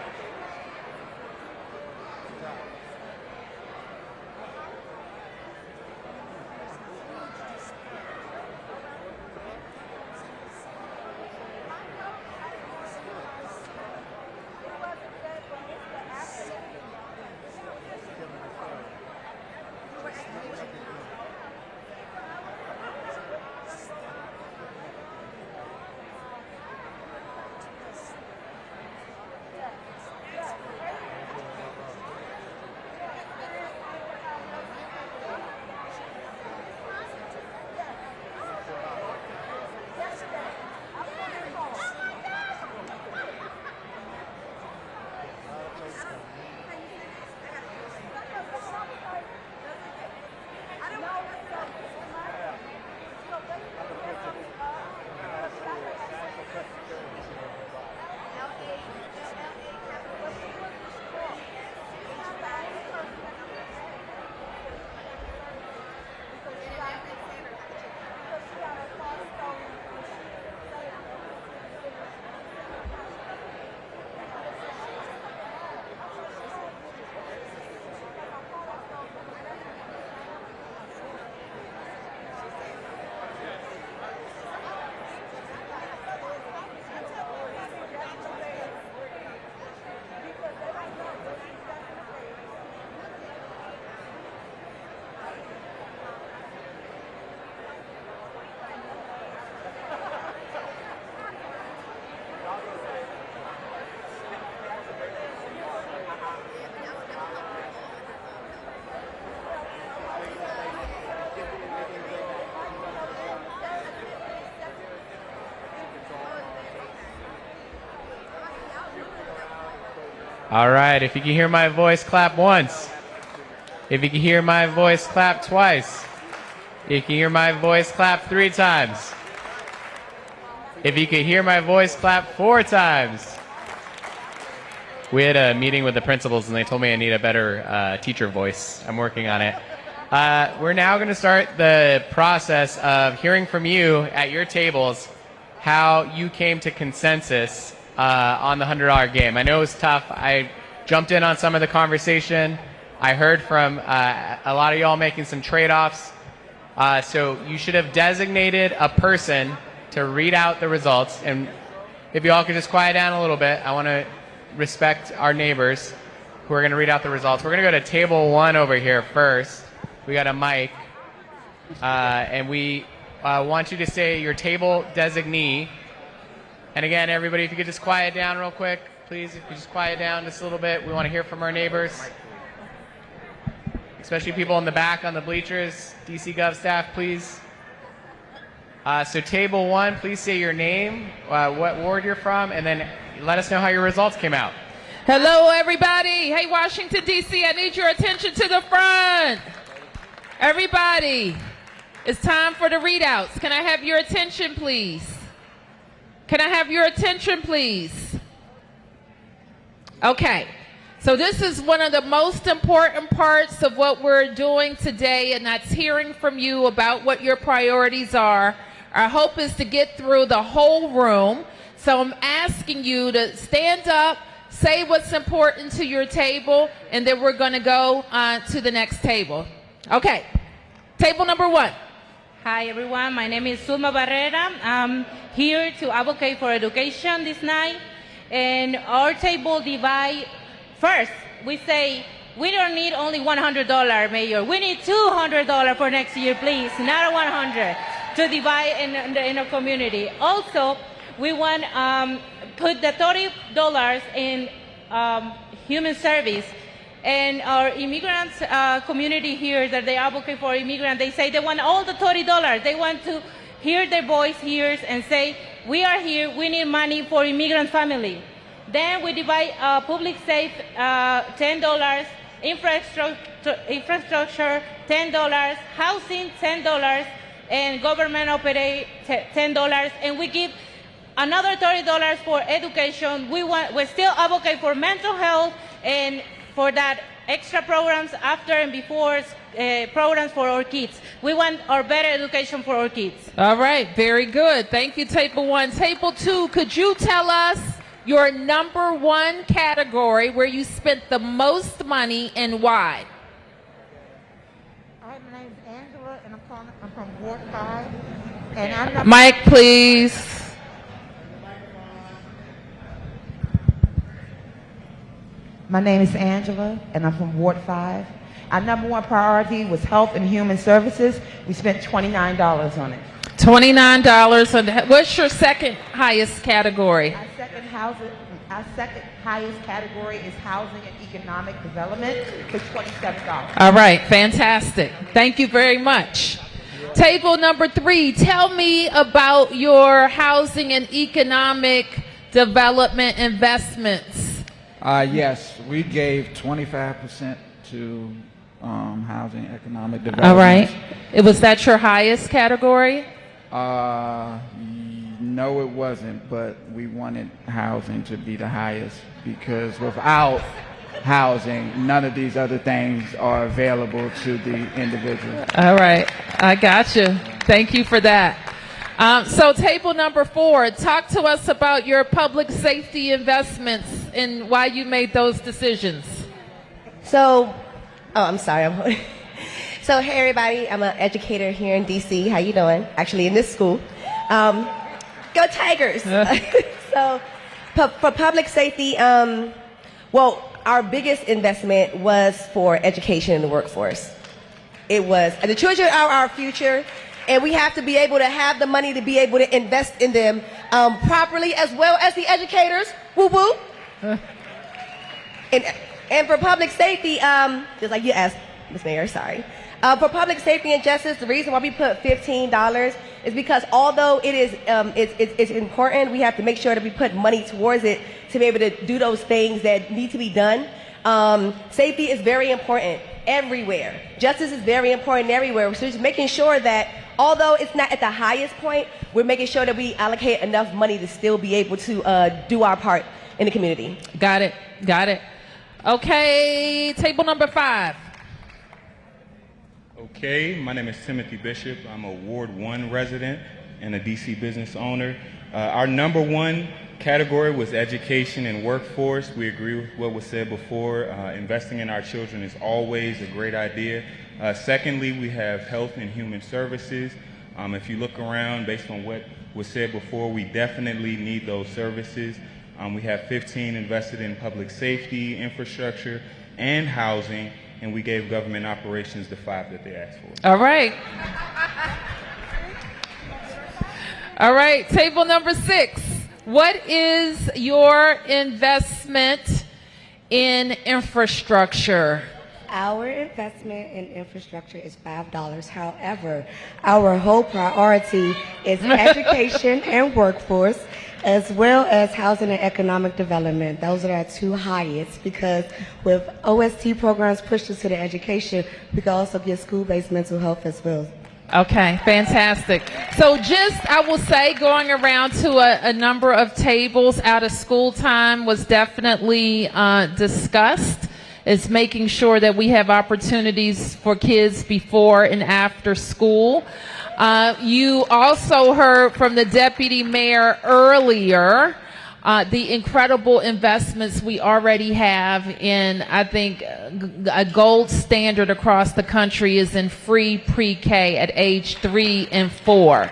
All right, if you can hear my voice, clap once. If you can hear my voice, clap twice. If you can hear my voice, clap 3 times. If you can hear my voice, clap 4 times. We had a meeting with the principals, and they told me I need a better teacher voice. I'm working on it. We're now going to start the process of hearing from you at your tables how you came to consensus on the $100 game. I know it was tough. I jumped in on some of the conversation. I heard from a lot of y'all making some trade-offs. So you should have designated a person to read out the results. And if you all could just quiet down a little bit, I want to respect our neighbors who are going to read out the results. We're going to go to table 1 over here first. We got a mic. And we want you to say your table designee. And again, everybody, if you could just quiet down real quick, please. If you just quiet down just a little bit. We want to hear from our neighbors, especially people in the back on the bleachers. DC.gov staff, please. So table 1, please say your name, what ward you're from, and then let us know how your results came out. Hello, everybody. Hey, Washington, D.C., I need your attention to the front. Everybody, it's time for the readouts. Can I have your attention, please? Can I have your attention, please? Okay. So this is one of the most important parts of what we're doing today, and that's hearing from you about what your priorities are. Our hope is to get through the whole room. So I'm asking you to stand up, say what's important to your table, and then we're going to go to the next table. Okay. Table number 1. Hi, everyone. My name is Zulma Barrera. I'm here to advocate for education this night. And our table divide. First, we say we don't need only $100, Mayor. We need $200 for next year, please, not $100, to divide in our community. Also, we want put the $30 in human service. And our immigrants community here, that they advocate for immigrants, they say they want all the $30. They want to hear their voice here and say, we are here, we need money for immigrant family. Then we divide public safe, $10, infrastructure, $10, housing, $10, and government operate, $10, and we give another $30 for education. We still advocate for mental health and for that extra programs after and before programs for our kids. We want our better education for our kids. All right, very good. Thank you, table 1. Table 2, could you tell us your number 1 category where you spent the most money and why? Hi, my name is Angela, and I'm from Ward 5. And I'm Mike, please. My name is Angela, and I'm from Ward 5. Our number 1 priority was health and human services. We spent $29 on it. $29. What's your second highest category? Our second highest category is housing and economic development for $27. All right, fantastic. Thank you very much. Table number 3, tell me about your housing and economic development investments. Yes, we gave 25% to housing economic development. All right. Was that your highest category? No, it wasn't, but we wanted housing to be the highest because without housing, none of these other things are available to the individual. All right. I got you. Thank you for that. So table number 4, talk to us about your public safety investments and why you made those decisions. So, I'm sorry. So, hey everybody, I'm an educator here in DC. How you doing? Actually, in this school. Go Tigers! So, for public safety, our biggest investment was for education in the workforce. It was, and the children are our future. And we have to be able to have the money to be able to invest in them properly, as well as the educators. Woo woo. And for public safety, just like you asked, Ms. Mayor, sorry. For public safety and justice, the reason why we put $15 is because although it is it's important, we have to make sure that we put money towards it to be able to do those things that need to be done. Safety is very important everywhere. Justice is very important everywhere. So just making sure that although it's not at the highest point, we're making sure that we allocate enough money to still be able to do our part in the community. Got it. Got it. Okay, table number 5. Okay, my name is Timothy Bishop. I'm a Ward 1 resident and a DC business owner. Our number 1 category was education and workforce. We agree with what was said before. Investing in our children is always a great idea. Secondly, we have health and human services. If you look around, based on what was said before, we definitely need those services. We have 15 invested in public safety, infrastructure, and housing, and we gave government operations the 5 that they asked for. All right. All right, table number 6. What is your investment in infrastructure? Our investment in infrastructure is $5. However, our whole priority is education and workforce, as well as housing and economic development. Those are our 2 highest, because with OST programs pushed into the education, we can also get school-based mental health as well. Okay, fantastic. So just, I will say, going around to a number of tables out of school time was definitely discussed. Is making sure that we have opportunities for kids before and after school. You also heard from the deputy mayor earlier the incredible investments we already have in, I think, a gold standard across the country is in free pre-K at age 3 and 4.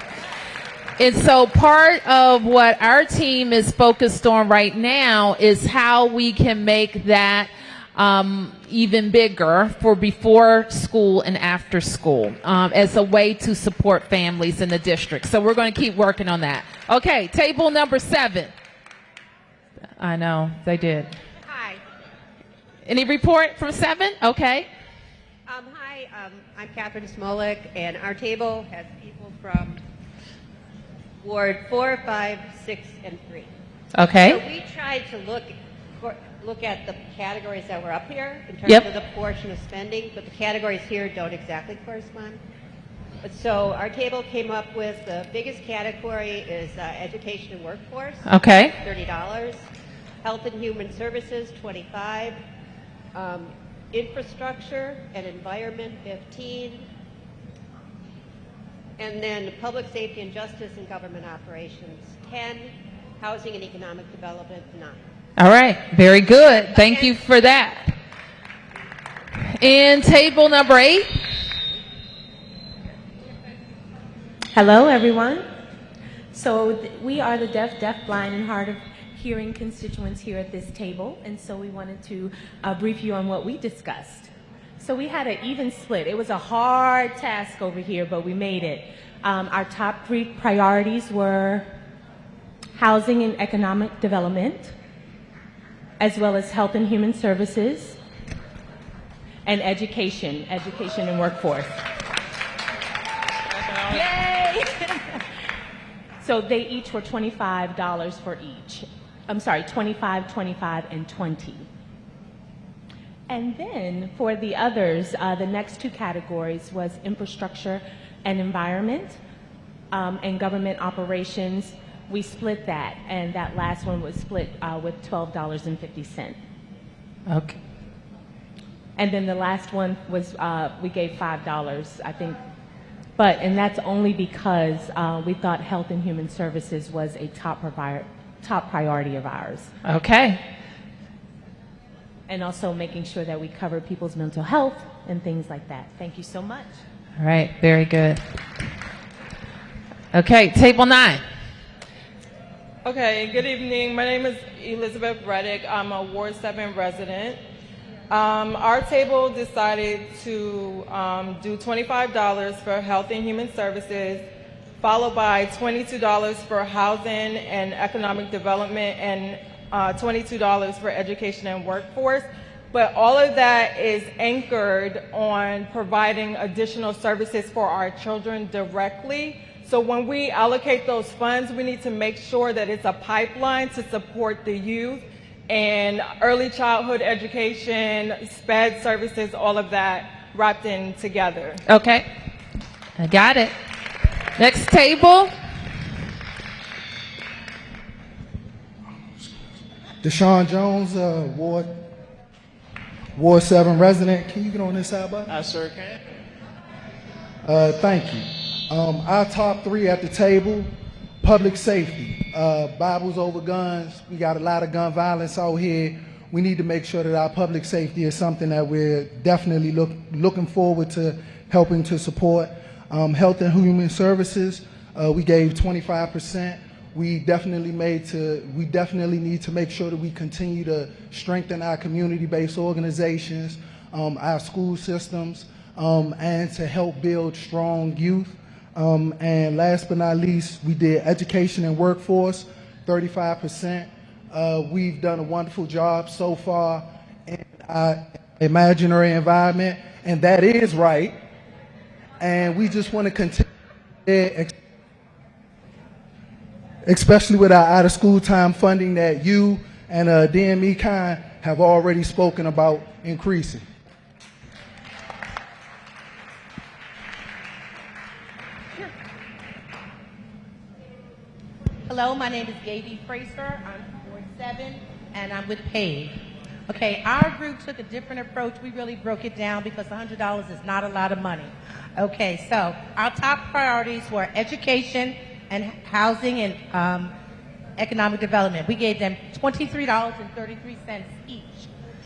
And so part of what our team is focused on right now is how we can make that even bigger for before school and after school as a way to support families in the district. So we're going to keep working on that. Okay, table number 7. I know, they did. Hi. Any report from 7? Okay. Hi, I'm Catherine Smolik, and our table has people from Ward 4, 5, 6, and 3. Okay. So we tried to look at the categories that were up here in terms of the portion of spending, but the categories here don't exactly correspond. But so our table came up with the biggest category is education and workforce. Okay. $30. Health and human services, $25. Infrastructure and environment, $15. And then public safety and justice and government operations, $10. Housing and economic development, $9. All right, very good. Thank you for that. And table number 8. Hello, everyone. So we are the deaf, blind, and hard of hearing constituents here at this table, and so we wanted to brief you on what we discussed. So we had an even split. It was a hard task over here, but we made it. Our top 3 priorities were housing and economic development, as well as health and human services, and education and workforce. Yay! So they each were $25 for each. I'm sorry, 25, 25, and 20. And then for the others, the next 2 categories was infrastructure and environment, and government operations. We split that, and that last one was split with $12.50. Okay. And then the last one was we gave $5, I think. And that's only because we thought health and human services was a top priority of ours. Okay. And also making sure that we cover people's mental health and things like that. Thank you so much. All right, very good. Okay, table 9. Okay, good evening. My name is Elizabeth Reddick. I'm a Ward 7 resident. Our table decided to do $25 for health and human services, followed by $22 for housing and economic development, and $22 for education and workforce. but all of that is anchored on providing additional services for our children directly. So when we allocate those funds, we need to make sure that it's a pipeline to support the youth and early childhood education, SPED services, all of that wrapped in together. Okay, I got it. Next table. Deshaun Jones, Ward 7 resident. Can you get on this side, bud? I sure can. Thank you. Our top three at the table: public safety, Bibles over guns. We got a lot of gun violence out here. We need to make sure that our public safety is something that we're definitely looking forward to helping to support. Health and Human Services, we gave 25%. We definitely need to make sure that we continue to strengthen our community-based organizations, our school systems, and to help build strong youth. And last but not least, we did education and workforce, 35%. We've done a wonderful job so far in our imaginary environment, and that is right. And we just want to continue, especially with our out-of-school time funding that you and DME Kind have already spoken about increasing. Hello, my name is Gaby Fraser. I'm from Ward 7, and I'm with PAVE. Okay, our group took a different approach. We really broke it down because $100 is not a lot of money. Okay, so our top priorities were education and housing and economic development. We gave them $23.33 each.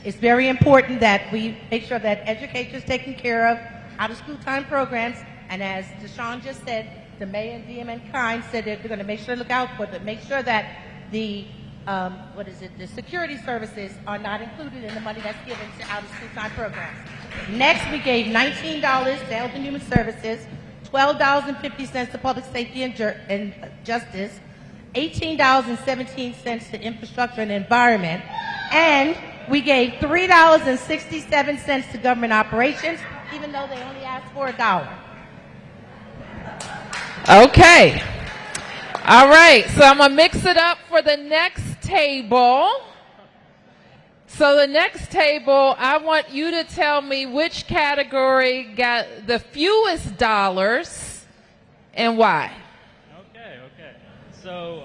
It's very important that we make sure that education is taken care of, out-of-school time programs, and as Deshaun just said, the mayor and DM Kind said that they're going to make sure to look out for them, make sure that the the security services are not included in the money that's given to out-of-school time programs. Next, we gave $19 to Health and Human Services, $12.50 to Public Safety and Justice, $18.17 to Infrastructure and Environment, and we gave $3.67 to Government Operations, even though they only asked for $1. Okay. All right, so I'm going to mix it up for the next table. So the next table, I want you to tell me which category got the fewest dollars and why. Okay. So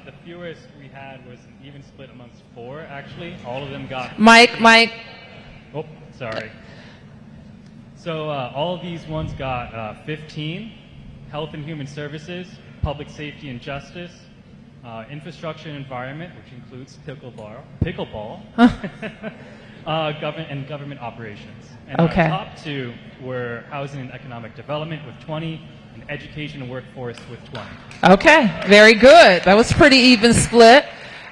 the fewest we had was an even split amongst four, actually. All of them got... Mike. Oh, sorry. So all of these ones got 15. Health and Human Services, Public Safety and Justice, Infrastructure and Environment, which includes pickleball, government operations. And Okay. our top two were Housing and Economic Development with 20, and Education and Workforce with 20. Okay, very good. That was pretty even split.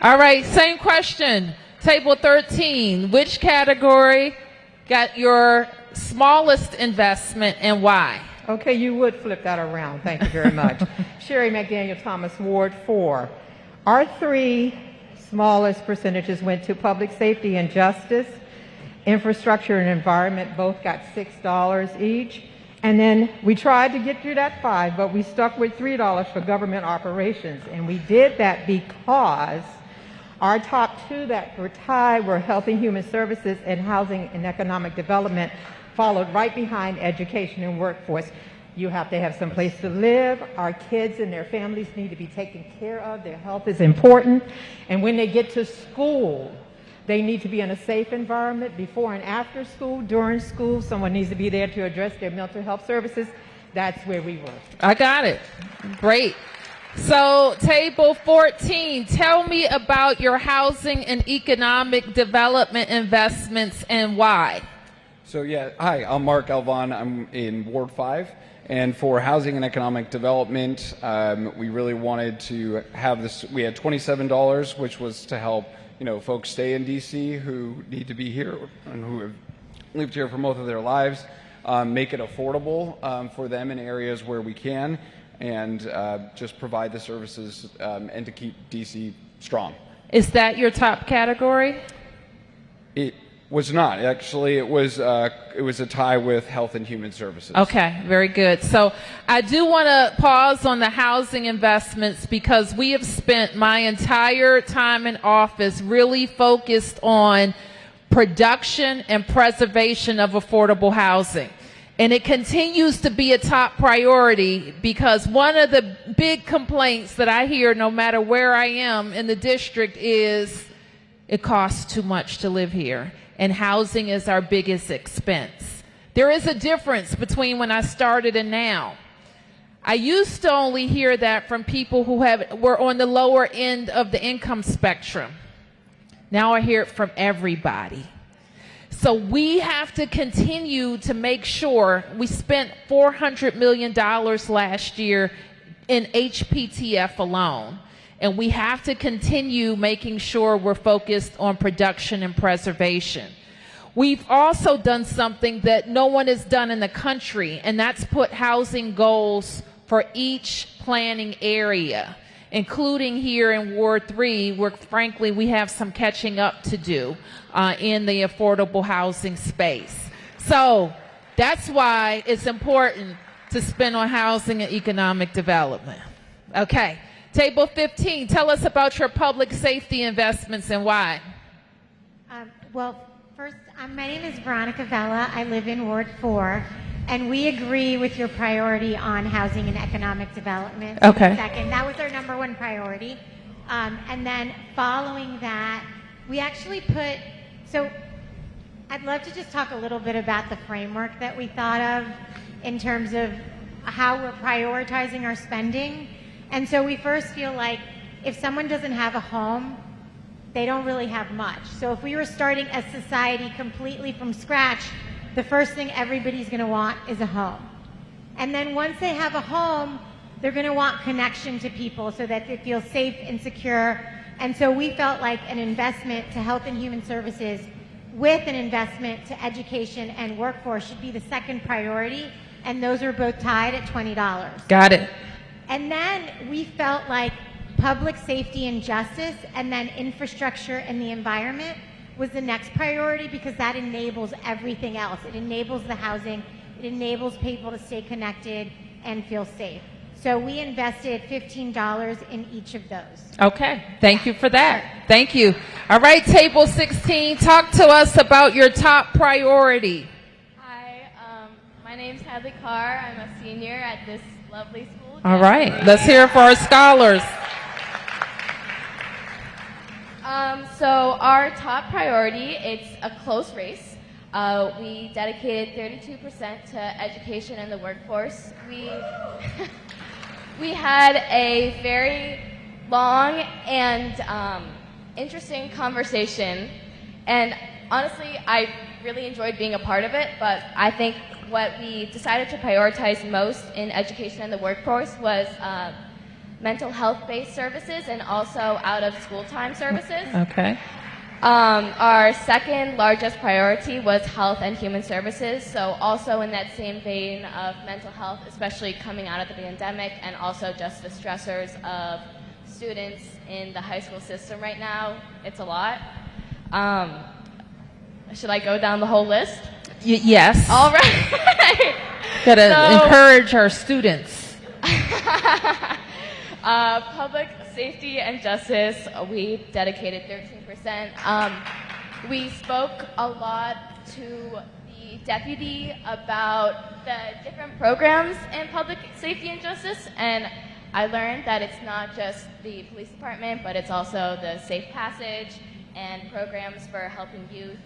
All right, same question. Table 13, which category got your smallest investment and why? Okay, you would flip that around. Thank you very much. Sherry McDaniel Thomas, Ward 4. Our three smallest percentages went to Public Safety and Justice, Infrastructure and Environment, both got $6 each. And then we tried to get through that $5, but we stuck with $3 for Government Operations. And we did that because our top two that were tied were Health and Human Services and Housing and Economic Development, followed right behind Education and Workforce. You have to have some place to live. Our kids and their families need to be taken care of. Their health is important. And when they get to school, they need to be in a safe environment before and after school, during school. Someone needs to be there to address their mental health services. That's where we were. I got it. Great. So table 14, tell me about your housing and economic development investments and why. So yeah, hi, I'm Mark Alvan. I'm in Ward 5. And for housing and economic development, we really wanted to have this. We had $27, which was to help, folks stay in DC who need to be here and who have lived here for most of their lives, make it affordable for them in areas where we can, and just provide the services and to keep DC strong. Is that your top category? was not. Actually, it was a tie with Health and Human Services. Okay, very good. So I do want to pause on the housing investments because we have spent my entire time in office really focused on production and preservation of affordable housing. And it continues to be a top priority because one of the big complaints that I hear no matter where I am in the district is it costs too much to live here. And housing is our biggest expense. There is a difference between when I started and now. I used to only hear that from people who were on the lower end of the income spectrum. Now I hear it from everybody. So we have to continue to make sure we spent $400 million last year in HPTF alone. And we have to continue making sure we're focused on production and preservation. We've also done something that no one has done in the country, and that's put housing goals for each planning area, including here in Ward 3, where frankly we have some catching up to do in the affordable housing space. So that's why it's important to spend on housing and economic development. Okay. Table 15, tell us about your public safety investments and why. Well, first, my name is Veronica Vella. I live in Ward 4, and we agree with your priority on housing and economic development. Okay. Second, that was our number one priority. And then following that, we actually so I'd love to just talk a little bit about the framework that we thought of in terms of how we're prioritizing our spending. And so we first feel like if someone doesn't have a home, they don't really have much. So if we were starting a society completely from scratch, the first thing everybody's going to want is a home. And then once they have a home, they're going to want connection to people so that they feel safe and secure. And so we felt like an investment to Health and Human Services with an investment to education and workforce should be the second priority. And those are both tied at $20. Got it. And then we felt like public safety and justice and then infrastructure and the environment was the next priority because that enables everything else. It enables the housing, it enables people to stay connected and feel safe. So we invested $15 in each of those. Okay, thank you for that. Thank you. All right, table 16, talk to us about your top priority. Hi, my name's Hadley Carr. I'm a senior at this lovely school. All right, let's hear it for our scholars. So our top priority, it's a close race. We dedicated 32% to education and the workforce. We had a very long and interesting conversation, and honestly, I really enjoyed being a part of it, but I think what we decided to prioritize most in education and the workforce was mental health-based services and also out-of-school time services. Okay. Our second largest priority was health and human services, so also in that same vein of mental health, especially coming out of the pandemic, and also just the stressors of students in the high school system right now. It's a lot. Should I go down the whole list? Yes. All right. Gotta encourage our students. Public safety and justice, we dedicated 13%. We spoke a lot to the deputy about the different programs in public safety and justice, and I learned that it's not just the police department, but it's also the Safe Passage and programs for helping youth,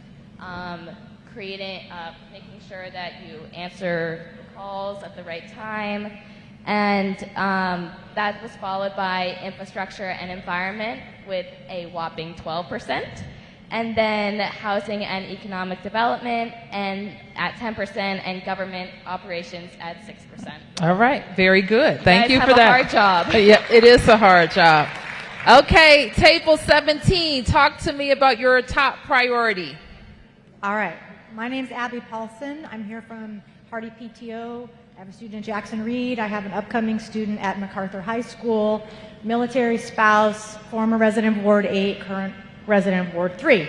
making sure that you answer calls at the right time. And that was followed by infrastructure and environment with a whopping 12%. And then housing and economic development and at 10%, and government operations at 6%. All right, very good. Thank you guys for have that. a hard job. Yeah, it is a hard job. Okay, table 17, talk to me about your top priority. All right, my name's Abby Paulson. I'm here from Hardy PTO. I have a student at Jackson Reed. I have an upcoming student at MacArthur High School, military spouse, former resident of Ward 8, current resident of Ward 3.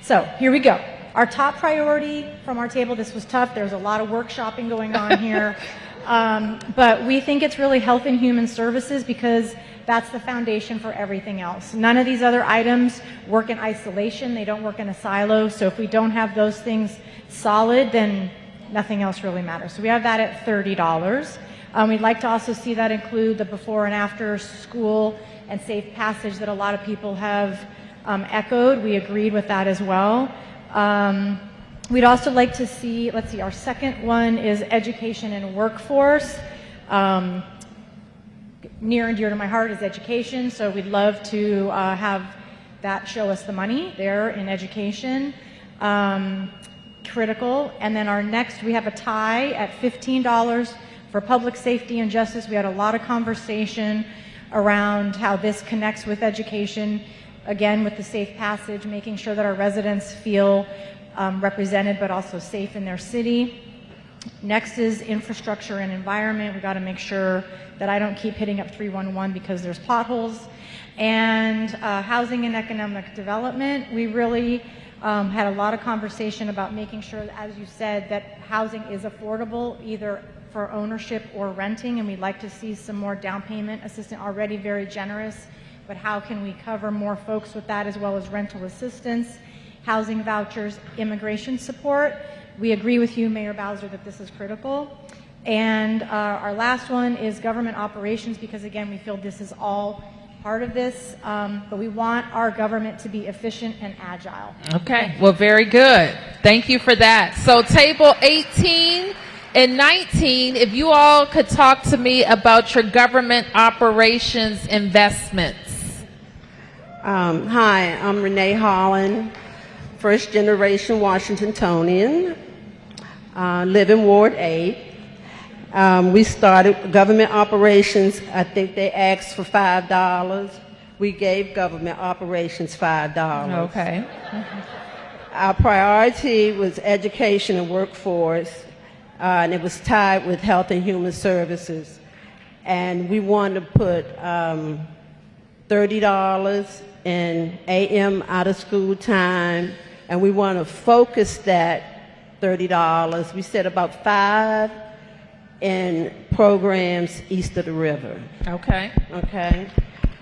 So here we go. Our top priority from our table, this was tough. There's a lot of workshopping going on here. But we think it's really health and human services because that's the foundation for everything else. None of these other items work in isolation. They don't work in a silo. So if we don't have those things solid, then nothing else really matters. So we have that at $30. We'd like to also see that include the before and after school and safe passage that a lot of people have echoed. We agreed with that as well. We'd also like to see, let's see, our second one is education and workforce. Near and dear to my heart is education, so we'd love to have that show us the money there in education. Critical. And then our next, we have a tie at $15 for public safety and justice. We had a lot of conversation around how this connects with education, again with the safe passage, making sure that our residents feel represented but also safe in their city. Next is infrastructure and environment. We've got to make sure that I don't keep hitting up 311 because there's potholes. And housing and economic development. We really had a lot of conversation about making sure, as you said, that housing is affordable either for ownership or renting, and we'd like to see some more down payment assistance, already very generous, but how can we cover more folks with that, as well as rental assistance, housing vouchers, immigration support. We agree with you, Mayor Bowser, that this is critical. And our last one is government operations, because again, we feel this is all part of this, but we want our government to be efficient and agile. Okay, well, very good. Thank you for that. So table 18 and 19, if you all could talk to me about your government operations investments. Hi, I'm Renee Holland, first generation Washingtonian, live in Ward 8. We started government operations. I think they asked for $5. We gave government operations $5. Okay. Our priority was education and workforce, and it was tied with health and human services. And we wanted to put $30 in AM out of school time, and we want to focus that $30. We said about $5 in programs east of the river. Okay. Okay.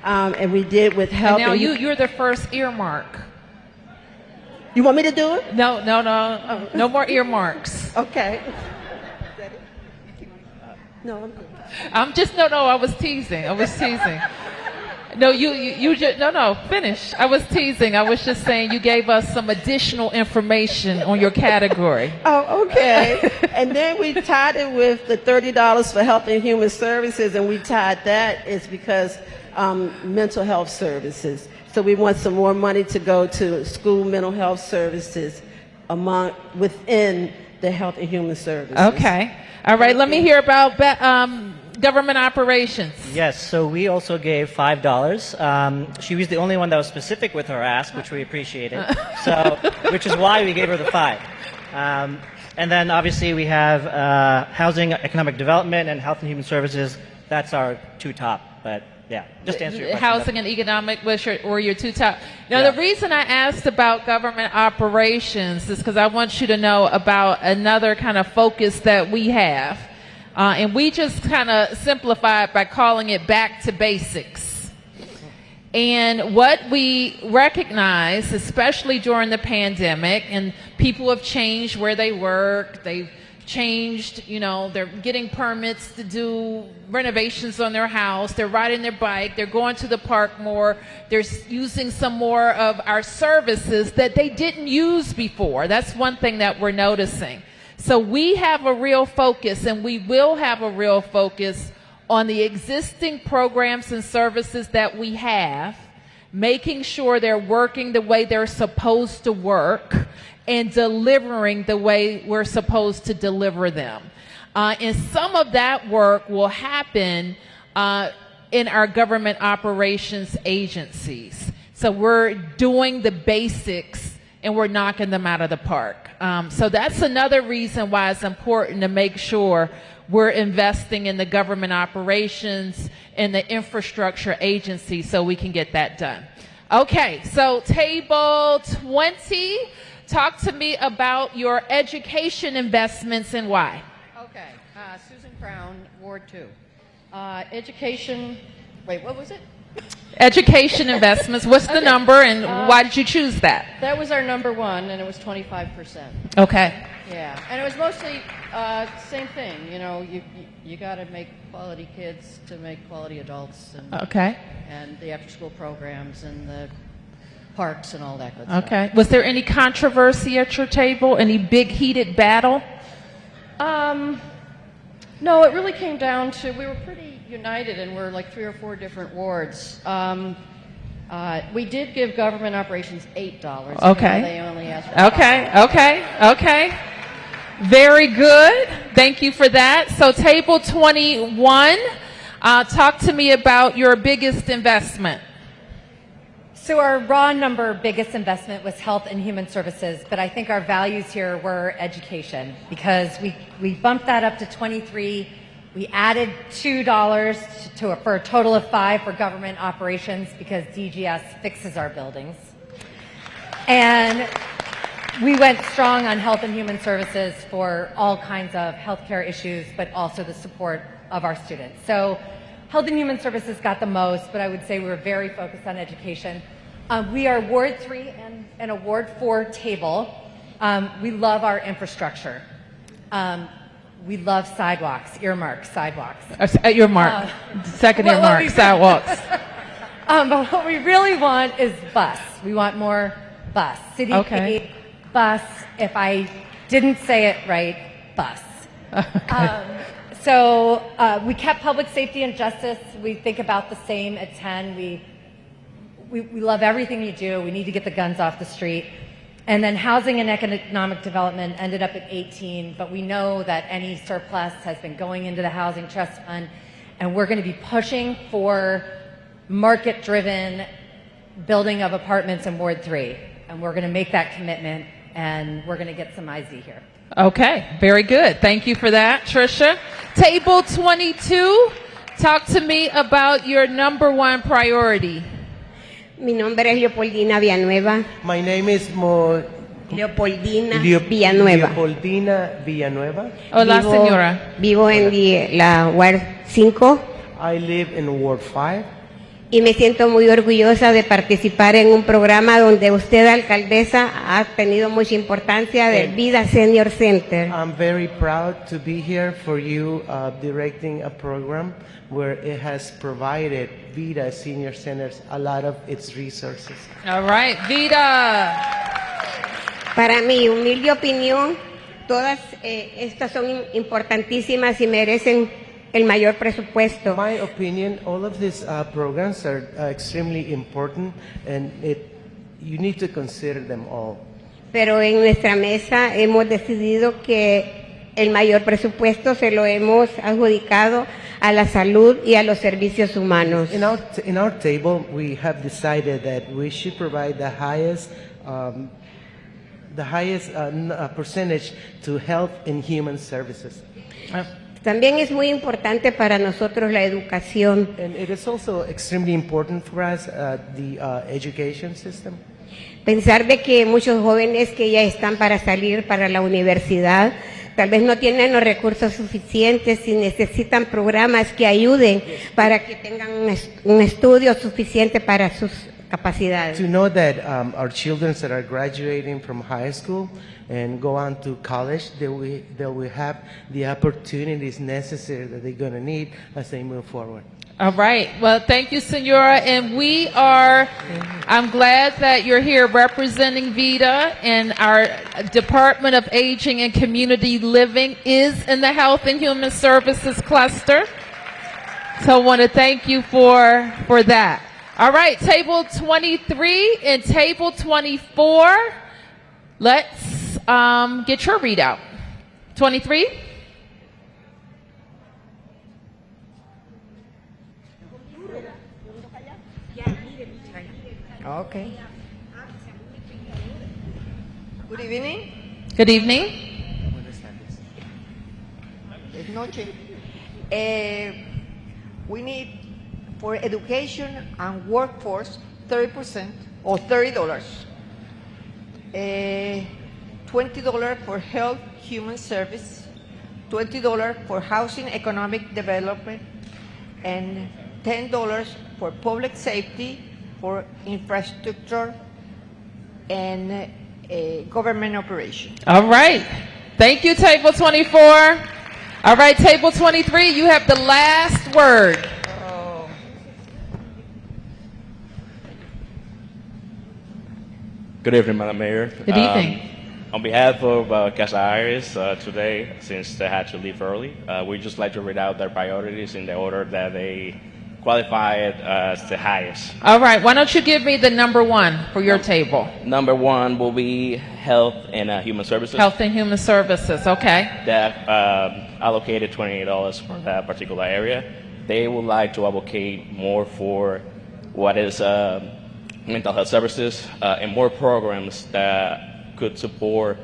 And we did with health. And now you're the first earmark. You want me to do it? No. No more earmarks. Okay. No, I'm good. I was teasing. No, you just, no, finish. I was teasing. I was just saying you gave us some additional information on your category. Oh, okay. And then we tied it with the $30 for health and human services, and we tied that is because mental health services. So we want some more money to go to school mental health services within the health and human services. Okay. All right. Let me hear about government operations. Yes, so we also gave $5. She was the only one that was specific with her ask, which we appreciated. Which is why we gave her the $5. And then obviously we have housing, economic development, and health and human services. That's our two top. But yeah, just to answer your question. Housing and economic or your two top. Now, the reason I asked about government operations is because I want you to know about another kind of focus that we have. And we just kind of simplify it by calling it back to basics. And what we recognize, especially during the pandemic, and people have changed where they work, they've changed, they're getting permits to do renovations on their house, they're riding their bike, they're going to the park more, they're using some more of our services that they didn't use before. That's one thing that we're noticing. So we have a real focus, and we will have a real focus on the existing programs and services that we have, making sure they're working the way they're supposed to work and delivering the way we're supposed to deliver them. And some of that work will happen in our government operations agencies. So we're doing the basics and we're knocking them out of the park. So that's another reason why it's important to make sure we're investing in the government operations and the infrastructure agency so we can get that done. Okay, so table 20, talk to me about your education investments and why. Okay, Susan Crown, Ward 2. Education, wait, what was it? Education investments, what's the Okay. number and why did you choose that? That was our number one, and it was 25%. Okay. Yeah, and it was mostly same thing. You know, you got to make quality kids to make quality adults. And, Okay. And the after-school programs and the parks and all that good stuff. Okay. Was there any controversy at your table? Any big heated battle? No, it really came down to we were pretty united, and we're like 3 or 4 different wards. We did give government operations $8. Okay. They only asked for Okay. Very good. Thank you for that. So table 21, talk to me about your biggest investment. So our raw number biggest investment was health and human services, but I think our values here were education because we bumped that up to 23. We added $2 for a total of 5 for government operations because DGS fixes our buildings. And we went strong on health and human services for all kinds of healthcare issues, but also the support of our students. So health and human services got the most, but I would say we were very focused on education. We are Ward 3 and a Ward 4 table. We love our infrastructure. We love sidewalks, earmark sidewalks. Earmark. Second earmark, sidewalks. But what we really want is bus. We want more bus. City paid bus. If I didn't say it right, bus. So we kept public safety and justice. We think about the same at 10. We love everything you do. We need to get the guns off the street. And then housing and economic development ended up at 18, but we know that any surplus has been going into the housing trust fund, and we're going to be pushing for market-driven building of apartments in Ward 3. And we're going to make that commitment, and we're going to get some IZ here. Okay, very good. Thank you for that, Tricia. Table 22, talk to me about your number one priority. Mi nombre es Leopoldina Villanueva. My name is Leopoldina Villanueva. Leopoldina Villanueva. Hola, señora. Vivo en la Ward 5. I live in Ward 5. Y me siento muy orgullosa de participar en un programa donde usted, alcaldesa, ha tenido mucha importancia del Vida Senior Center. I'm very proud to be here for you directing a program where it has provided Vida Senior Centers a lot of its resources. All right, Vida. Para mi humilde opinión, todas estas son importantísimas y merecen el mayor presupuesto. My opinion, all of these programs are extremely important, and you need to consider them all. Pero en nuestra mesa hemos decidido que el mayor presupuesto se lo hemos adjudicado a la salud y a los servicios humanos. In our table, we have decided that we should provide the highest percentage to health and human services. También es muy importante para nosotros la educación. And it is also extremely important for us, the education system. Pensar de que muchos jóvenes que ya están para salir para la universidad, tal vez no tienen los recursos suficientes y necesitan programas que ayuden para que tengan un estudio suficiente para sus capacidades. To know that our children that are graduating from high school and go on to college, they will have the opportunities necessary that they're going to need as they move forward. All right. Well, thank you, Senora. And I'm glad that you're here representing VITA, and our Department of Aging and Community Living is in the Health and Human Services cluster. So I want to thank you for that. All right, table 23 and table 24. Let's get your readout. 23. Okay. Good evening. Good evening. Buenas noches. We need for education and workforce 30% or $30. $20 for health, human service, $20 for housing, economic development, and $10 for public safety, for infrastructure, and government operation. All right. Thank you, Table 24. All right, Table 23, you have the last word. Good evening, Madam Mayor. Good evening. On behalf of Casa Aires today, since they had to leave early, we'd just like to read out their priorities in the order that they qualified as the highest. All right, why don't you give me the number one for your table? Number one will be health and human services. Health and human services, okay. That allocated $28 for that particular area. They would like to advocate more for what is mental health services and more programs that could support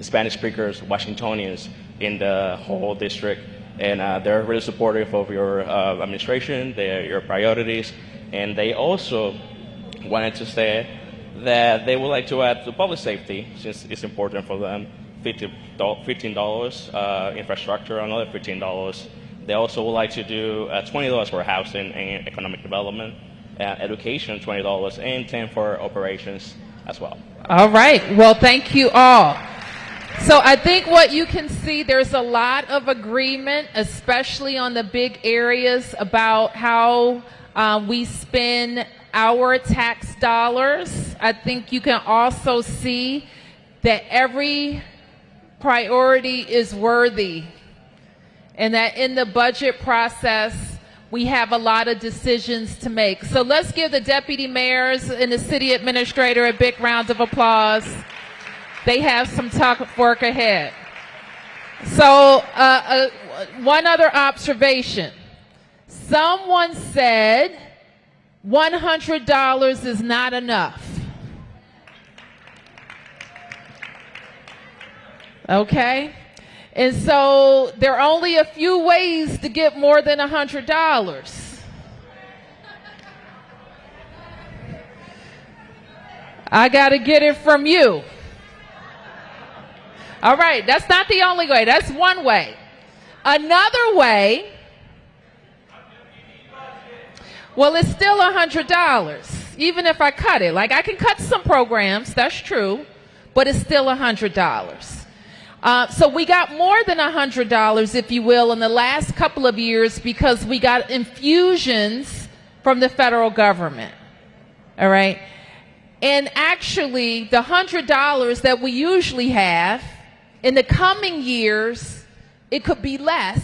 Spanish speakers, Washingtonians in the whole district. And they're really supportive of your administration, your priorities, and they also wanted to say that they would like to add to public safety, since it's important for them, $15, infrastructure, another $15. They also would like to do $20 for housing and economic development, education, $20, and $10 for operations as well. All right, well, thank you all. So I think what you can see, there's a lot of agreement, especially on the big areas about how we spend our tax dollars. I think you can also see that every priority is worthy, and that in the budget process, we have a lot of decisions to make. So let's give the deputy mayors and the city administrator a big round of applause. They have some tough work ahead. So one other observation. Someone said $100 is not enough. Okay? And so there are only a few ways to get more than $100. I got to get it from you. All right, that's not the only way. That's one way. Another way, well, it's still $100, even if I cut it. Like, I can cut some programs, that's true, but it's still $100. So we got more than $100, if you will, in the last couple of years because we got infusions from the federal government. All right? And actually, the $100 that we usually have, in the coming years, it could be less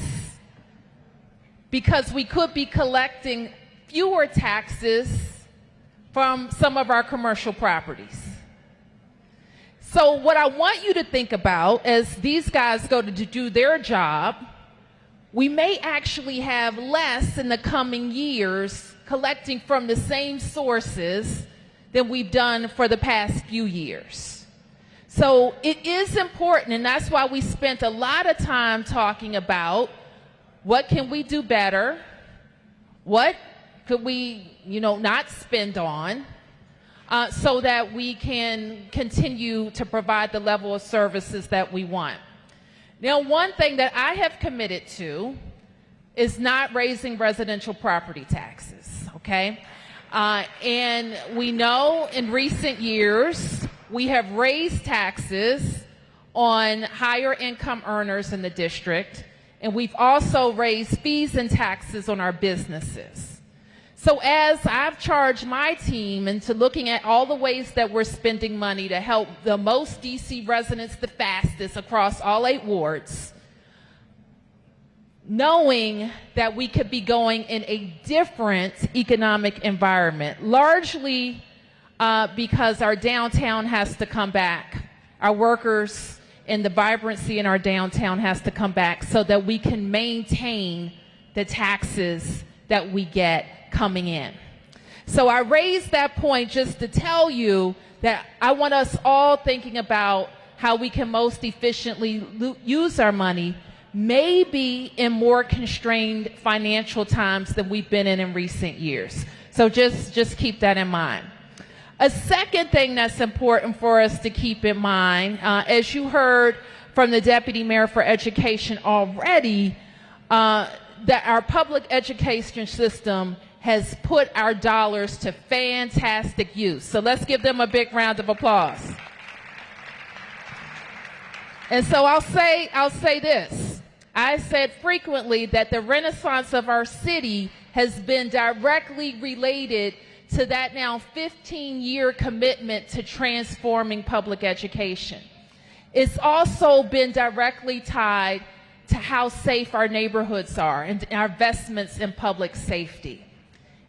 because we could be collecting fewer taxes from some of our commercial properties. So what I want you to think about as these guys go to do their job, we may actually have less in the coming years collecting from the same sources than we've done for the past few years. So it is important, and that's why we spent a lot of time talking about what can we do better, what could we, not spend on, so that we can continue to provide the level of services that we want. Now, one thing that I have committed to is not raising residential property taxes, okay? And we know in recent years, we have raised taxes on higher income earners in the district, and we've also raised fees and taxes on our businesses. So as I've charged my team into looking at all the ways that we're spending money to help the most DC residents the fastest across all 8 wards, knowing that we could be going in a different economic environment, largely because our downtown has to come back. Our workers and the vibrancy in our downtown has to come back so that we can maintain the taxes that we get coming in. So I raised that point just to tell you that I want us all thinking about how we can most efficiently use our money, maybe in more constrained financial times than we've been in recent years. So just keep that in mind. A second thing that's important for us to keep in mind, as you heard from the Deputy Mayor for Education already, that our public education system has put our dollars to fantastic use. So let's give them a big round of applause. And so I'll say this. I said frequently that the renaissance of our city has been directly related to that now 15-year commitment to transforming public education. It's also been directly tied to how safe our neighborhoods are and our investments in public safety.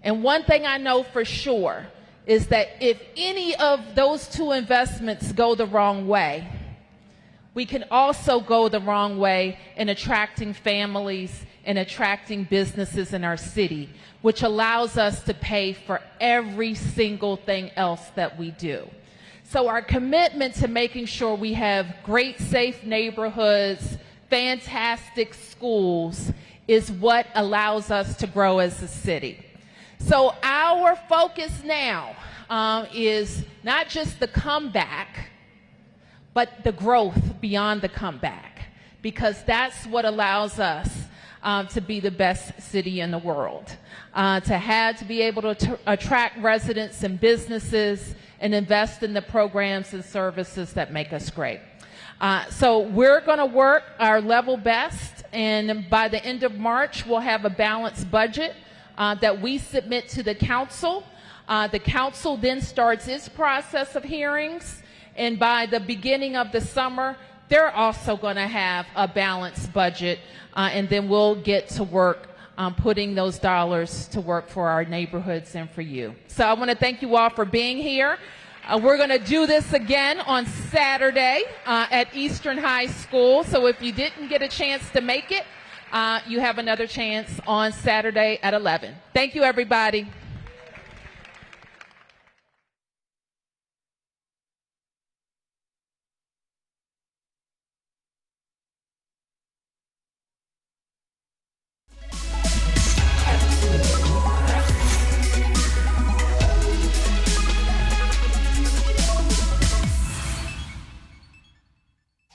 And one thing I know for sure is that if any of those two investments go the wrong way, we can also go the wrong way in attracting families and attracting businesses in our city, which allows us to pay for every single thing else that we do. So our commitment to making sure we have great, safe neighborhoods, fantastic schools, is what allows us to grow as a city. So our focus now is not just the comeback, but the growth beyond the comeback, because that's what allows us to be the best city in the world, to be able to attract residents and businesses and invest in the programs and services that make us great. So we're going to work our level best, and by the end of March, we'll have a balanced budget that we submit to the council. The council then starts its process of hearings, and by the beginning of the summer, they're also going to have a balanced budget, and then we'll get to work putting those dollars to work for our neighborhoods and for you. So I want to thank you all for being here. We're going to do this again on Saturday at Eastern High School. So if you didn't get a chance to make it, you have another chance on Saturday at 11. Thank you, everybody.